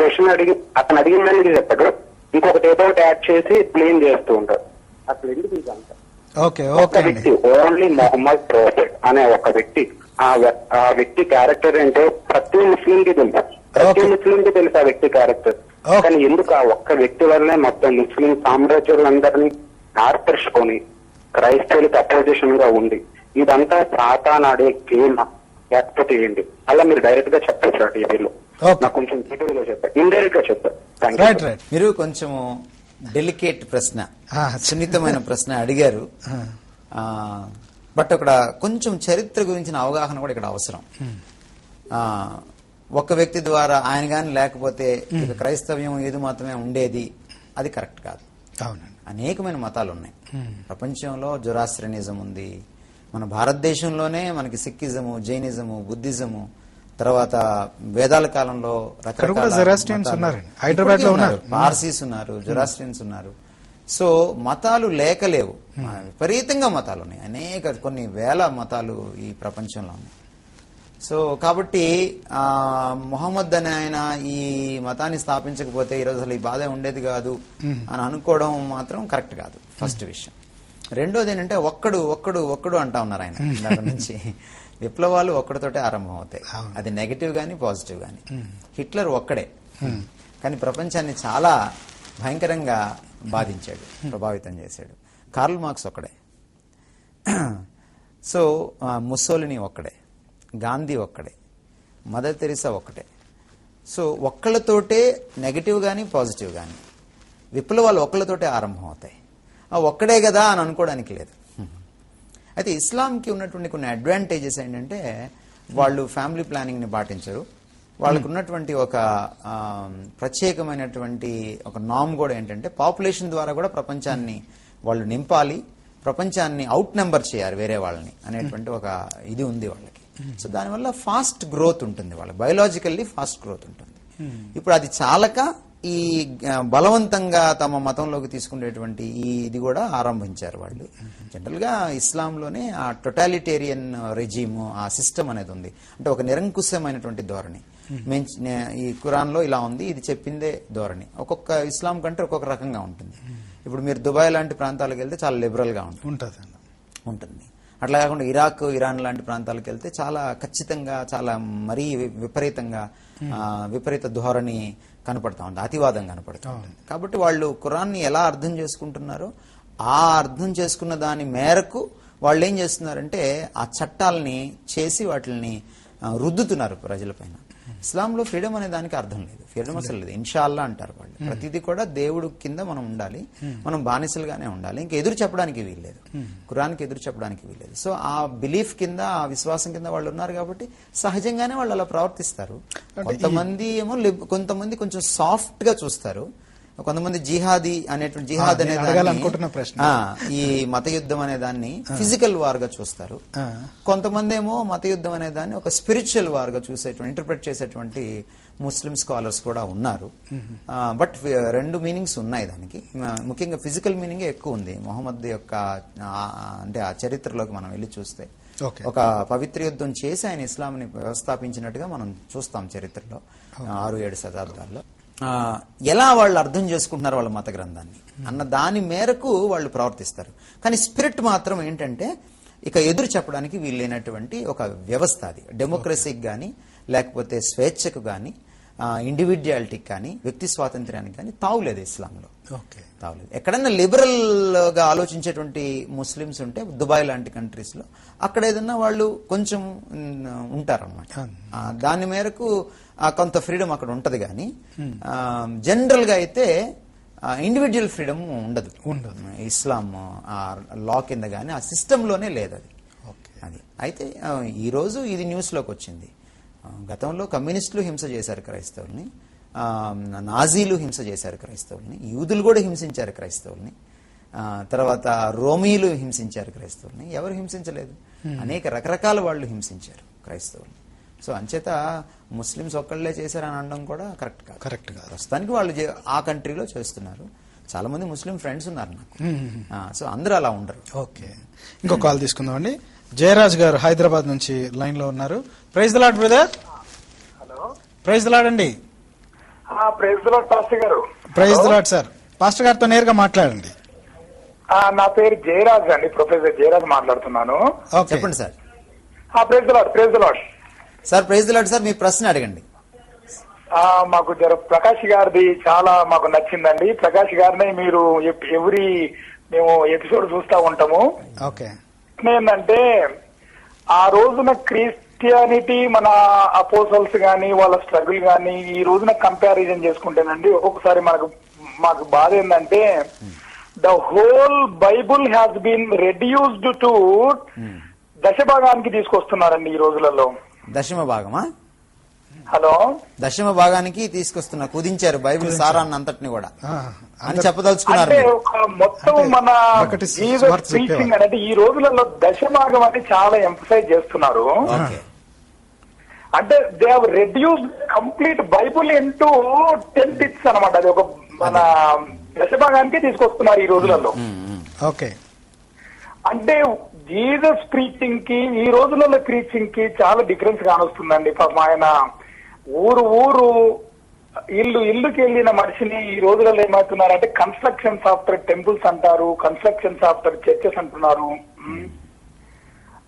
అడిగిన దానికి చెప్పడు, ఇంకొకటి ఏదో ఒకటి యాడ్ చేసి బ్లేమ్ చేస్తూ ఉంటారు. అసలు ఎందుకు ఇదంతా? ఒక వ్యక్తి, ఓన్లీ మొహమ్మద్ ప్రోఫెట్ అనే ఒక వ్యక్తి, ఆ వ్యక్తి క్యారెక్టర్ ఏంటో ప్రతి ముస్లింకి తెలుసు, ప్రతి ముస్లింకి తెలుసు ఆ వ్యక్తి క్యారెక్టర్. కానీ ఎందుకు ఆ ఒక్క వ్యక్తి వల్లనే మొత్తం ముస్లిం సామ్రాజ్యాలందరినీ ఆర్పరుచుకొని క్రైస్తవులకి అపోజిషన్ గా ఉండి ఇదంతా సాతాన్ ఆడే గేమ్ లేకపోతే ఏంటి? అలా మీరు డైరెక్ట్ గా చెప్పచ్చు టీవీలో, నాకు కొంచెం డీటెయిల్ గా చెప్పారు, ఇండైరెక్ట్ గా చెప్పారు. మీరు కొంచెం డెలికేట్ ప్రశ్న, సున్నితమైన ప్రశ్న అడిగారు. బట్ అక్కడ కొంచెం చరిత్ర గురించిన అవగాహన కూడా ఇక్కడ అవసరం. ఒక వ్యక్తి ద్వారా ఆయన గాని లేకపోతే ఇక క్రైస్తవ్యం ఏది మాత్రమే ఉండేది, అది కరెక్ట్ కాదు. అనేకమైన మతాలు ఉన్నాయి ప్రపంచంలో. జొరాస్ట్రియనిజం ఉంది, మన భారతదేశంలోనే మనకి సిక్కిజము, జైనిజము, బుద్ధిజము, తర్వాత వేదాల కాలంలో హైదరాబాద్ లో ఉన్నారు, పార్సీస్ ఉన్నారు, జొరాస్ట్రియన్స్ ఉన్నారు. సో మతాలు లేకలేవు, విపరీతంగా మతాలు ఉన్నాయి, కొన్ని వేల మతాలు ఈ ప్రపంచంలో ఉన్నాయి. సో కాబట్టి మొహమ్మద్ అనే ఆయన ఈ మతాన్ని స్థాపించకపోతే ఈరోజు అసలు ఈ బాధ ఉండేది కాదు అని అనుకోవడం మాత్రం కరెక్ట్ కాదు, ఫస్ట్ విషయం. రెండోది ఏంటంటే ఒక్కడు ఒక్కడు ఒక్కడు అంటా ఉన్నారు ఆయన దాని నుంచి. విప్లవాలు ఒక్కడితోటే ఆరంభం అవుతాయి, అది నెగటివ్ గానీ పాజిటివ్ గానీ. హిట్లర్ ఒక్కడే, కానీ ప్రపంచాన్ని చాలా భయంకరంగా బాధించాడు, ప్రభావితం చేశాడు. కార్ల్ మార్క్స్ ఒక్కడే. సో ముస్సోలిని ఒక్కడే, గాంధీ ఒక్కడే, మదర్ తెరిసా ఒక్కటే. సో ఒక్కళ్ళతోటే నెగటివ్ కానీ పాజిటివ్ కానీ విప్లవాలు ఒక్కళ్ళతోటే ఆరంభం అవుతాయి. ఆ ఒక్కడే కదా అని అనుకోవడానికి లేదు. అయితే ఇస్లాంకి ఉన్నటువంటి కొన్ని అడ్వాంటేజెస్ ఏంటంటే వాళ్ళు ఫ్యామిలీ ప్లానింగ్ని పాటించరు. వాళ్ళకు ఉన్నటువంటి ఒక ప్రత్యేకమైనటువంటి ఒక నామ్ కూడా ఏంటంటే పాపులేషన్ ద్వారా కూడా ప్రపంచాన్ని వాళ్ళు నింపాలి, ప్రపంచాన్ని అవుట్ నెంబర్ చేయాలి వేరే వాళ్ళని అనేటువంటి ఒక ఇది ఉంది వాళ్ళకి. సో దానివల్ల ఫాస్ట్ గ్రోత్ ఉంటుంది, వాళ్ళకి బయోలాజికల్లీ ఫాస్ట్ గ్రోత్ ఉంటుంది. ఇప్పుడు అది చాలక ఈ బలవంతంగా తమ మతంలోకి తీసుకునేటువంటి ఈ ఇది కూడా ఆరంభించారు వాళ్ళు. జనరల్గా ఇస్లాంలోనే ఆ టొటాలిటేరియన్ రెజీము, ఆ సిస్టమ్ అనేది ఉంది. అంటే ఒక నిరంకుశమైనటువంటి ధోరణి. ఈ ఖురాన్లో ఇలా ఉంది, ఇది చెప్పిందే ధోరణి. ఒక్కొక్క ఇస్లాం కంట్రీ ఒక్కొక్క రకంగా ఉంటుంది. ఇప్పుడు మీరు దుబాయ్ లాంటి ప్రాంతాలకు వెళ్తే చాలా లిబరల్గా ఉంటుంది. అట్లా కాకుండా ఇరాక్, ఇరాన్ లాంటి ప్రాంతాలకు వెళ్తే చాలా ఖచ్చితంగా, చాలా మరీ విపరీతంగా విపరీత ధోరణి కనపడతా ఉంటుంది, అతివాదం కనపడుతూ ఉంటుంది. కాబట్టి వాళ్ళు ఖురాన్ని ఎలా అర్థం చేసుకుంటున్నారో ఆ అర్థం చేసుకున్న దాని మేరకు వాళ్ళు ఏం చేస్తున్నారంటే ఆ చట్టాలని చేసి వాటిని రుద్దుతున్నారు ప్రజలపైన. ఇస్లాంలో ఫ్రీడమ్ అనే దానికి అర్థం లేదు, ఫ్రీడమ్ అసలు లేదు. ఇన్షాల్లా అంటారు వాళ్ళు. ప్రతిదీ కూడా దేవుడు కింద మనం ఉండాలి, మనం బానిసలుగానే ఉండాలి, ఇంకా ఎదురు చెప్పడానికి వీల్లేదు, ఖురాన్కి ఎదురు చెప్పడానికి వీల్లేదు. సో ఆ బిలీఫ్ కింద, ఆ విశ్వాసం కింద వాళ్ళు ఉన్నారు కాబట్టి సహజంగానే వాళ్ళు అలా ప్రవర్తిస్తారు. కొంతమంది ఏమో కొంతమంది కొంచెం సాఫ్ట్ గా చూస్తారు, కొంతమంది జిహాదీ అనేటువంటి జిహాద్ అనే ఈ మత యుద్ధం అనే దాన్ని ఫిజికల్ వార్ గా చూస్తారు. కొంతమంది ఏమో మత యుద్ధం అనే దాన్ని ఒక స్పిరిచువల్ వార్ గా చూసేటువంటి, ఇంటర్ప్రెట్ చేసేటువంటి ముస్లిం స్కాలర్స్ కూడా ఉన్నారు. బట్ రెండు మీనింగ్స్ ఉన్నాయి దానికి. ముఖ్యంగా ఫిజికల్ మీనింగ్ ఎక్కువ ఉంది. మొహమ్మద్ యొక్క అంటే ఆ చరిత్రలోకి మనం వెళ్ళి చూస్తే ఒక పవిత్ర యుద్ధం చేసి ఆయన ఇస్లాంని వ్యవస్థాపించినట్టుగా మనం చూస్తాం చరిత్రలో 6-7 శతాబ్దాల్లో. ఎలా వాళ్ళు అర్థం చేసుకుంటున్నారు వాళ్ళ మత గ్రంథాన్ని అన్న దాని మేరకు వాళ్ళు ప్రవర్తిస్తారు. కానీ స్పిరిట్ మాత్రం ఏంటంటే ఇక ఎదురు చెప్పడానికి వీలైనటువంటి ఒక వ్యవస్థ. అది డెమోక్రసీకి కానీ, లేకపోతే స్వేచ్ఛకు కానీ, ఇండివిడ్యువాలిటీకి కానీ, వ్యక్తి స్వాతంత్ర్యానికి కానీ తావులేదు ఇస్లాంలో. తావులేదు. ఎక్కడన్నా లిబరల్ గా ఆలోచించేటువంటి ముస్లిమ్స్ ఉంటే దుబాయ్ లాంటి కంట్రీస్ లో అక్కడ ఏదన్నా వాళ్ళు కొంచెం ఉంటారన్నమాట. దాని మేరకు కొంత ఫ్రీడమ్ అక్కడ ఉంటది. కానీ జనరల్ గా అయితే ఇండివిజువల్ ఫ్రీడమ్ ఉండదు ఇస్లాం లా కింద, కానీ ఆ సిస్టంలోనే లేదు అది. అయితే ఈ రోజు ఇది న్యూస్ లోకి వచ్చింది. గతంలో కమ్యూనిస్టులు హింస చేశారు క్రైస్తవుల్ని, నాజీలు హింస చేశారు క్రైస్తవుల్ని, యూదులు కూడా హింసించారు క్రైస్తవుల్ని, తర్వాత రోమీలు హింసించారు క్రైస్తవుల్ని. ఎవరు హింసించలేదు, అనేక రకరకాల వాళ్ళు హింసించారు క్రైస్తవుల్ని. సో అంచేత ముస్లిమ్స్ ఒక్కళ్ళే చేశారని అనడం కూడా కరెక్ట్ కాదు. ప్రస్తుతానికి వాళ్ళు ఆ కంట్రీలో చేస్తున్నారు. చాలా మంది ముస్లిం ఫ్రెండ్స్ ఉన్నారు నాకు. సో అందరూ అలా ఉండరు. ఓకే, ఇంకో కాల్ తీసుకుందామండి. జయరాజ్ గారు హైదరాబాద్ నుంచి లైన్ లో ఉన్నారు. Praise the lord brother. Hello, praise the lord అండి. ప్రైజ్ ద లార్డ్ పాస్టర్ గారు. Praise the lord sir. Pastor గారితో నేరుగా మాట్లాడండి. నా పేరు జయరాజ్ అండి, ప్రొఫెసర్ జయరాజ్ మాట్లాడుతున్నాను. చెప్పండి sir. Praise the Lord. Praise the lord sir. Praise the lord sir. మీ ప్రశ్న అడగండి. మాకు ప్రకాష్ గారిది చాలా మాకు నచ్చిందండి. ప్రకాష్ గారిని మీరు మేము ఎపిసోడ్ చూస్తా ఉంటాము. ఓకే, ఏంటంటే ఆ రోజున క్రిస్టియానిటీ మన అపోసల్స్ గాని వాళ్ళ స్ట్రగుల్ గాని ఈ రోజున కంపారిజన్ చేసుకుంటేనండి ఒక్కొక్కసారి మాకు బాధ ఏంటంటే the whole Bible has been reduced to దశభాగానికి తీసుకొస్తున్నారండి ఈ రోజులలో. దశమ భాగమా? హలో, దశమ భాగానికి తీసుకొస్తున్నా, కుదించారు బైబిల్ సారాన్ని అంతటిని కూడా అని చెప్పదలుచుకున్నారు. అంటే మొత్తం మన జీసస్ ప్రీచింగ్ అనేది ఈ రోజులలో దశభాగం అని చాలా ఎంఫసైజ్ చేస్తున్నారు. అంటే they have reduced complete Bible into 10 bits అనమాట. అది ఒక మన దశభాగానికి తీసుకొస్తున్నారు ఈ రోజులలో. ఓకే, అంటే జీసస్ ప్రీచింగ్ కి ఈ రోజులలో ప్రీచింగ్ కి చాలా డిఫరెన్స్ కానొస్తుందండి. పాపం ఆయన ఊరు ఇల్లుకి వెళ్ళిన మనిషిని ఈ రోజులలో ఏమవుతున్నారంటే కన్స్ట్రక్షన్స్ ఆఫ్టర్ టెంపుల్స్ అంటారు, కన్స్ట్రక్షన్స్ ఆఫ్టర్ చర్చెస్ అంటున్నారు.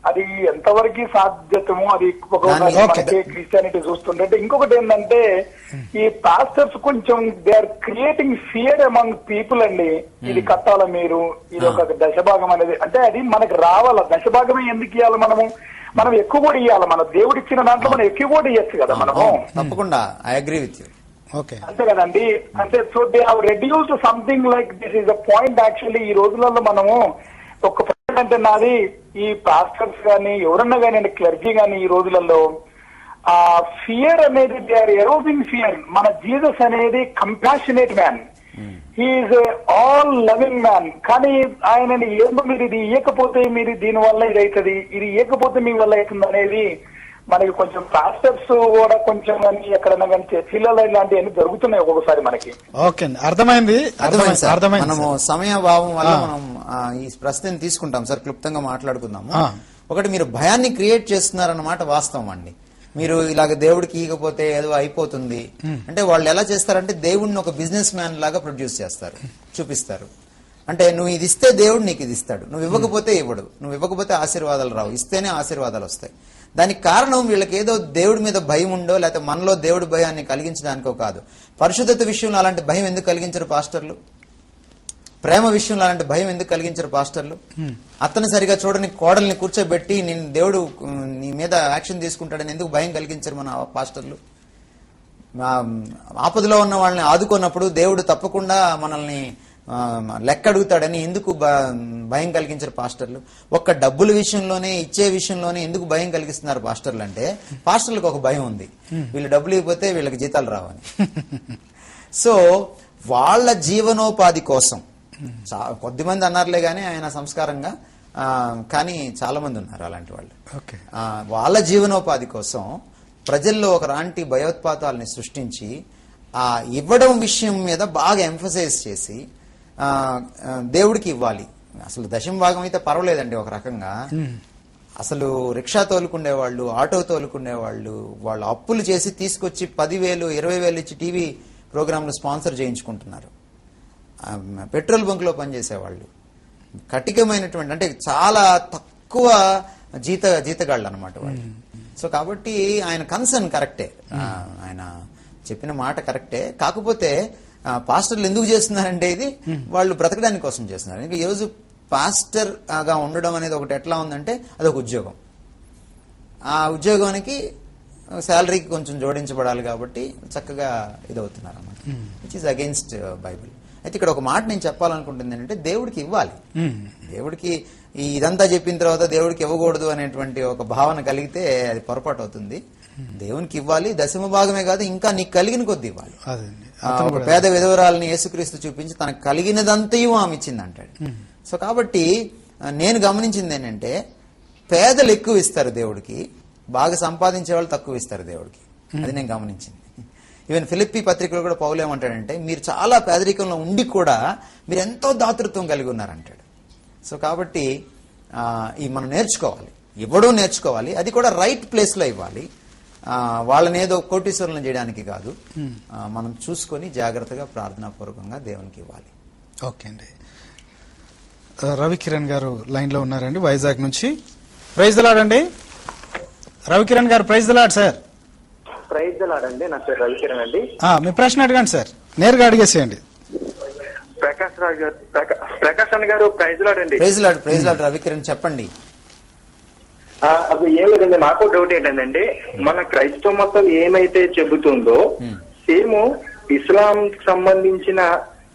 అది ఎంతవరకు సాధ్యతమో అది క్రిస్టియానిటీ చూస్తుంటే. ఇంకొకటి ఏంటంటే ఈ పాస్టర్స్ కొంచెం they are creating fear among people అండి. ఇది కట్టాల మీరు, ఇది ఒక దశభాగం అనేది, అంటే అది మనకు రావాల. దశభాగమే ఎందుకు ఇవ్వాలి మనం ఎక్కువ కూడా ఇవ్వాలి. మన దేవుడు ఇచ్చిన దాంట్లో మనం ఎక్కువ కూడా ఇవ్వచ్చు కదా మనము. తప్పకుండా I agree with you. Okay, అంతే కదండి. అంటే so they have reduced something like this is the point. Actually ఈ రోజులలో మనము ఒక అంటే నాది ఈ పాస్టర్స్ కానీ ఎవరన్నా కానీ క్లర్జీ కానీ ఈ రోజులలో ఆ ఫియర్ అనేది దే ఆర్ ఎరోజింగ్ ఫియర్. మన జీసస్ అనేది compassionate man, he is all loving man. కానీ ఆయనని ఏమో మీరు ఇది ఇవ్వకపోతే మీరు దీని వల్ల ఇది అవుతుంది, ఇది ఇవ్వకపోతే మీ వల్ల అవుతుంది అనేది మనకి కొంచెం పాస్టర్స్ కూడా కొంచెం కానీ ఎక్కడన్నా కానీ చర్చిలలో ఇలాంటివన్నీ జరుగుతున్నాయి ఒక్కొక్కసారి మనకి. ఓకే, అర్థమైంది. మనము సమయభావం వల్ల మనం ఈ ప్రశ్నని తీసుకుంటాం సార్, క్లుప్తంగా మాట్లాడుకుందాము. ఒకటి, మీరు భయాన్ని క్రియేట్ చేస్తున్నారన్నమాట వాస్తవం అండి. మీరు ఇలాగ దేవుడికి ఇవ్వకపోతే ఏదో అయిపోతుంది అంటే వాళ్ళు ఎలా చేస్తారంటే దేవుడిని ఒక బిజినెస్ మ్యాన్ లాగా ప్రొడ్యూస్ చేస్తారు, చూపిస్తారు. అంటే నువ్వు ఇది ఇస్తే దేవుడు నీకు ఇది ఇస్తాడు, నువ్వు ఇవ్వకపోతే ఇవ్వడు, నువ్వు ఇవ్వకపోతే ఆశీర్వాదాలు రావు, ఇస్తేనే ఆశీర్వాదాలు వస్తాయి. దానికి కారణం వీళ్ళకి ఏదో దేవుడి మీద భయం ఉండో లేకపోతే మనలో దేవుడి భయాన్ని కలిగించడానికో కాదు. పరిశుద్ధత విషయంలో అలాంటి భయం ఎందుకు కలిగించరు పాస్టర్లు? ప్రేమ విషయంలో అలాంటి భయం ఎందుకు కలిగించరు పాస్టర్లు? అతను సరిగా చూడని కోడల్ని కూర్చోబెట్టి నేను దేవుడు నీ మీద యాక్షన్ తీసుకుంటాడని ఎందుకు భయం కలిగించరు మన పాస్టర్లు? ఆపదలో ఉన్న వాళ్ళని ఆదుకున్నప్పుడు దేవుడు తప్పకుండా మనల్ని లెక్క అడుగుతాడని ఎందుకు భయం కలిగించరు పాస్టర్లు? ఒక్క డబ్బుల విషయంలోనే ఇచ్చే విషయంలోనే ఎందుకు భయం కలిగిస్తున్నారు పాస్టర్లు అంటే పాస్టర్లకు ఒక భయం ఉంది, వీళ్ళు డబ్బులు ఇవ్వకపోతే వీళ్ళకి జీతాలు రావని. సో వాళ్ళ జీవనోపాధి కోసం కొద్దిమంది అన్నారులే గానీ ఆయన సంస్కారంగా, కానీ చాలా మంది ఉన్నారు అలాంటి వాళ్ళు. వాళ్ళ జీవనోపాధి కోసం ప్రజల్లో ఒకలాంటి భయోత్పాతాలని సృష్టించి ఆ ఇవ్వడం విషయం మీద బాగా ఎంఫసైజ్ చేసి దేవుడికి ఇవ్వాలి. అసలు దశమ భాగం అయితే పర్వాలేదండి ఒక రకంగా. అసలు రిక్షా తోలుకునే వాళ్ళు, ఆటో తోలుకునే వాళ్ళు, వాళ్ళు అప్పులు చేసి తీసుకొచ్చి 10,000 20,000 ఇచ్చి టీవీ ప్రోగ్రాంలు స్పాన్సర్ చేయించుకుంటున్నారు. పెట్రోల్ బంక్ లో పనిచేసేవాళ్ళు, కటికమైనటువంటి అంటే చాలా తక్కువ జీతగాళ్ళు అనమాట వాళ్ళు. సో కాబట్టి ఆయన కన్సర్న్ కరెక్టే, ఆయన చెప్పిన మాట కరెక్టే. కాకపోతే పాస్టర్లు ఎందుకు చేస్తున్నారంటే ఇది వాళ్ళు బ్రతకడానికి కోసం చేస్తున్నారు. ఇంకా ఈ రోజు పాస్టర్ గా ఉండడం అనేది ఒకటి ఎట్లా ఉందంటే అదొక ఉద్యోగం. ఆ ఉద్యోగానికి శాలరీకి కొంచెం జోడించబడాలి కాబట్టి చక్కగా ఇదవుతున్నారు అన్నమాట, విచ్ ఈస్ అగెయిన్స్ట్ బైబిల్. అయితే ఇక్కడ ఒక మాట నేను చెప్పాలనుకుంటుంది ఏంటంటే దేవుడికి ఇవ్వాలి. దేవుడికి ఇదంతా చెప్పిన తర్వాత దేవుడికి ఇవ్వకూడదు అనేటువంటి ఒక భావన కలిగితే అది పొరపాటు అవుతుంది. దేవునికి ఇవ్వాలి, దశమ భాగమే కాదు ఇంకా నీకు కలిగిన కొద్ది ఇవ్వాలి. ఒక పేద విధవరాలని యేసుక్రీస్తు చూపించి తనకు కలిగినదంతయు ఆమె ఇచ్చింది అంటాడు. సో కాబట్టి నేను గమనించింది ఏంటంటే పేదలు ఎక్కువ ఇస్తారు దేవుడికి, బాగా సంపాదించే వాళ్ళు తక్కువ ఇస్తారు దేవుడికి. అది నేను గమనించింది. ఈవెన్ ఫిలిప్పీ పత్రికలో కూడా పౌలు ఏమంటాడంటే మీరు చాలా పేదరికంలో ఉండి కూడా మీరు ఎంతో దాతృత్వం కలిగి ఉన్నారంటాడు. సో కాబట్టి మనం నేర్చుకోవాలి, ఇవ్వడం నేర్చుకోవాలి, అది కూడా రైట్ ప్లేస్ లో ఇవ్వాలి. వాళ్ళని ఏదో కోటీశ్వరులను చేయడానికి కాదు, మనం చూసుకొని జాగ్రత్తగా ప్రార్థనాపూర్వకంగా దేవునికి ఇవ్వాలి. ఓకే అండి. రవికిరణ్ గారు లైన్ లో ఉన్నారండి వైజాగ్ నుంచి. ప్రైజ్ ది లార్డ్ అండి రవికిరణ్ గారు. Praise the lord sir. Praise the lord అండి. నా పేరు రవికిరణ్ అండి. మీ ప్రశ్న అడగండి సార్, నేరుగా అడిగేసేయండి. ప్రకాష్ రాజు గారు, ప్రకాష్ అన్న గారు ప్రైజ్ ది లార్డ్ అండి. Praise the lord. Praise the lord Ravikiran చెప్పండి. అది ఏం లేదండి, నాకు డౌట్ ఏంటంటే మన క్రైస్తవ మతం ఏమైతే చెబుతుందో సేమ్ ఇస్లాం కి సంబంధించిన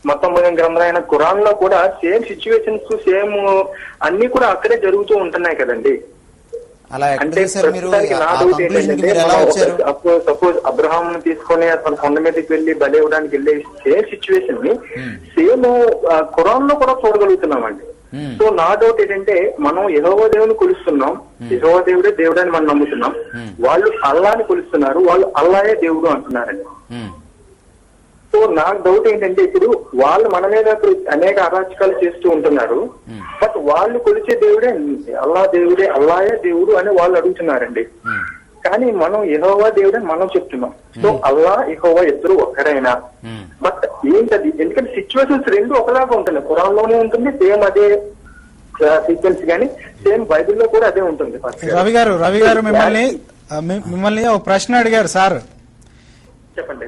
మతం గ్రంథం అయిన ఖురాన్ లో కూడా సేమ్ సిచ్యువేషన్స్ సేమ్ అన్ని కూడా అక్కడే జరుగుతూ ఉంటున్నాయి కదండి. అంటే సపోజ్ అబ్రహాం తీసుకొని అతను కొండ మీదకి వెళ్లి బలి ఇవ్వడానికి వెళ్ళే సేమ్ సిచ్యువేషన్ ని సేమ్ ఖురాన్ లో కూడా చూడగలుగుతున్నామండి. సో నా డౌట్ ఏంటంటే మనం యెహోవా దేవుని కొలుస్తున్నాం, యెహోవా దేవుడే దేవుడని మనం నమ్ముతున్నాం, వాళ్ళు అల్లాని కొలుస్తున్నారు, వాళ్ళు అల్లాయే దేవుడు అంటున్నారండి. సో నాకు డౌట్ ఏంటంటే ఇప్పుడు వాళ్ళు మన మీద అనేక అరాచకాలు చేస్తూ ఉంటున్నారు, బట్ వాళ్ళు కొలిచే దేవుడే అల్లా దేవుడే అల్లాయే దేవుడు అని వాళ్ళు అడుగుతున్నారండి. కానీ మనం యెహోవా దేవుడే మనం చెప్తున్నాం. సో అల్లా యెహోవా ఇద్దరు ఒక్కరైనా, బట్ ఏంటది? ఎందుకంటే సిచ్యువేషన్స్ రెండు ఒకలాగా ఉంటుంది, ఖురాన్ లోనే ఉంటుంది, సేమ్ అదే సీక్వెన్స్ కానీ సేమ్ బైబిల్లో కూడా అదే ఉంటుంది. రవి గారు మిమ్మల్ని ఒక ప్రశ్న అడిగారు సార్. చెప్పండి.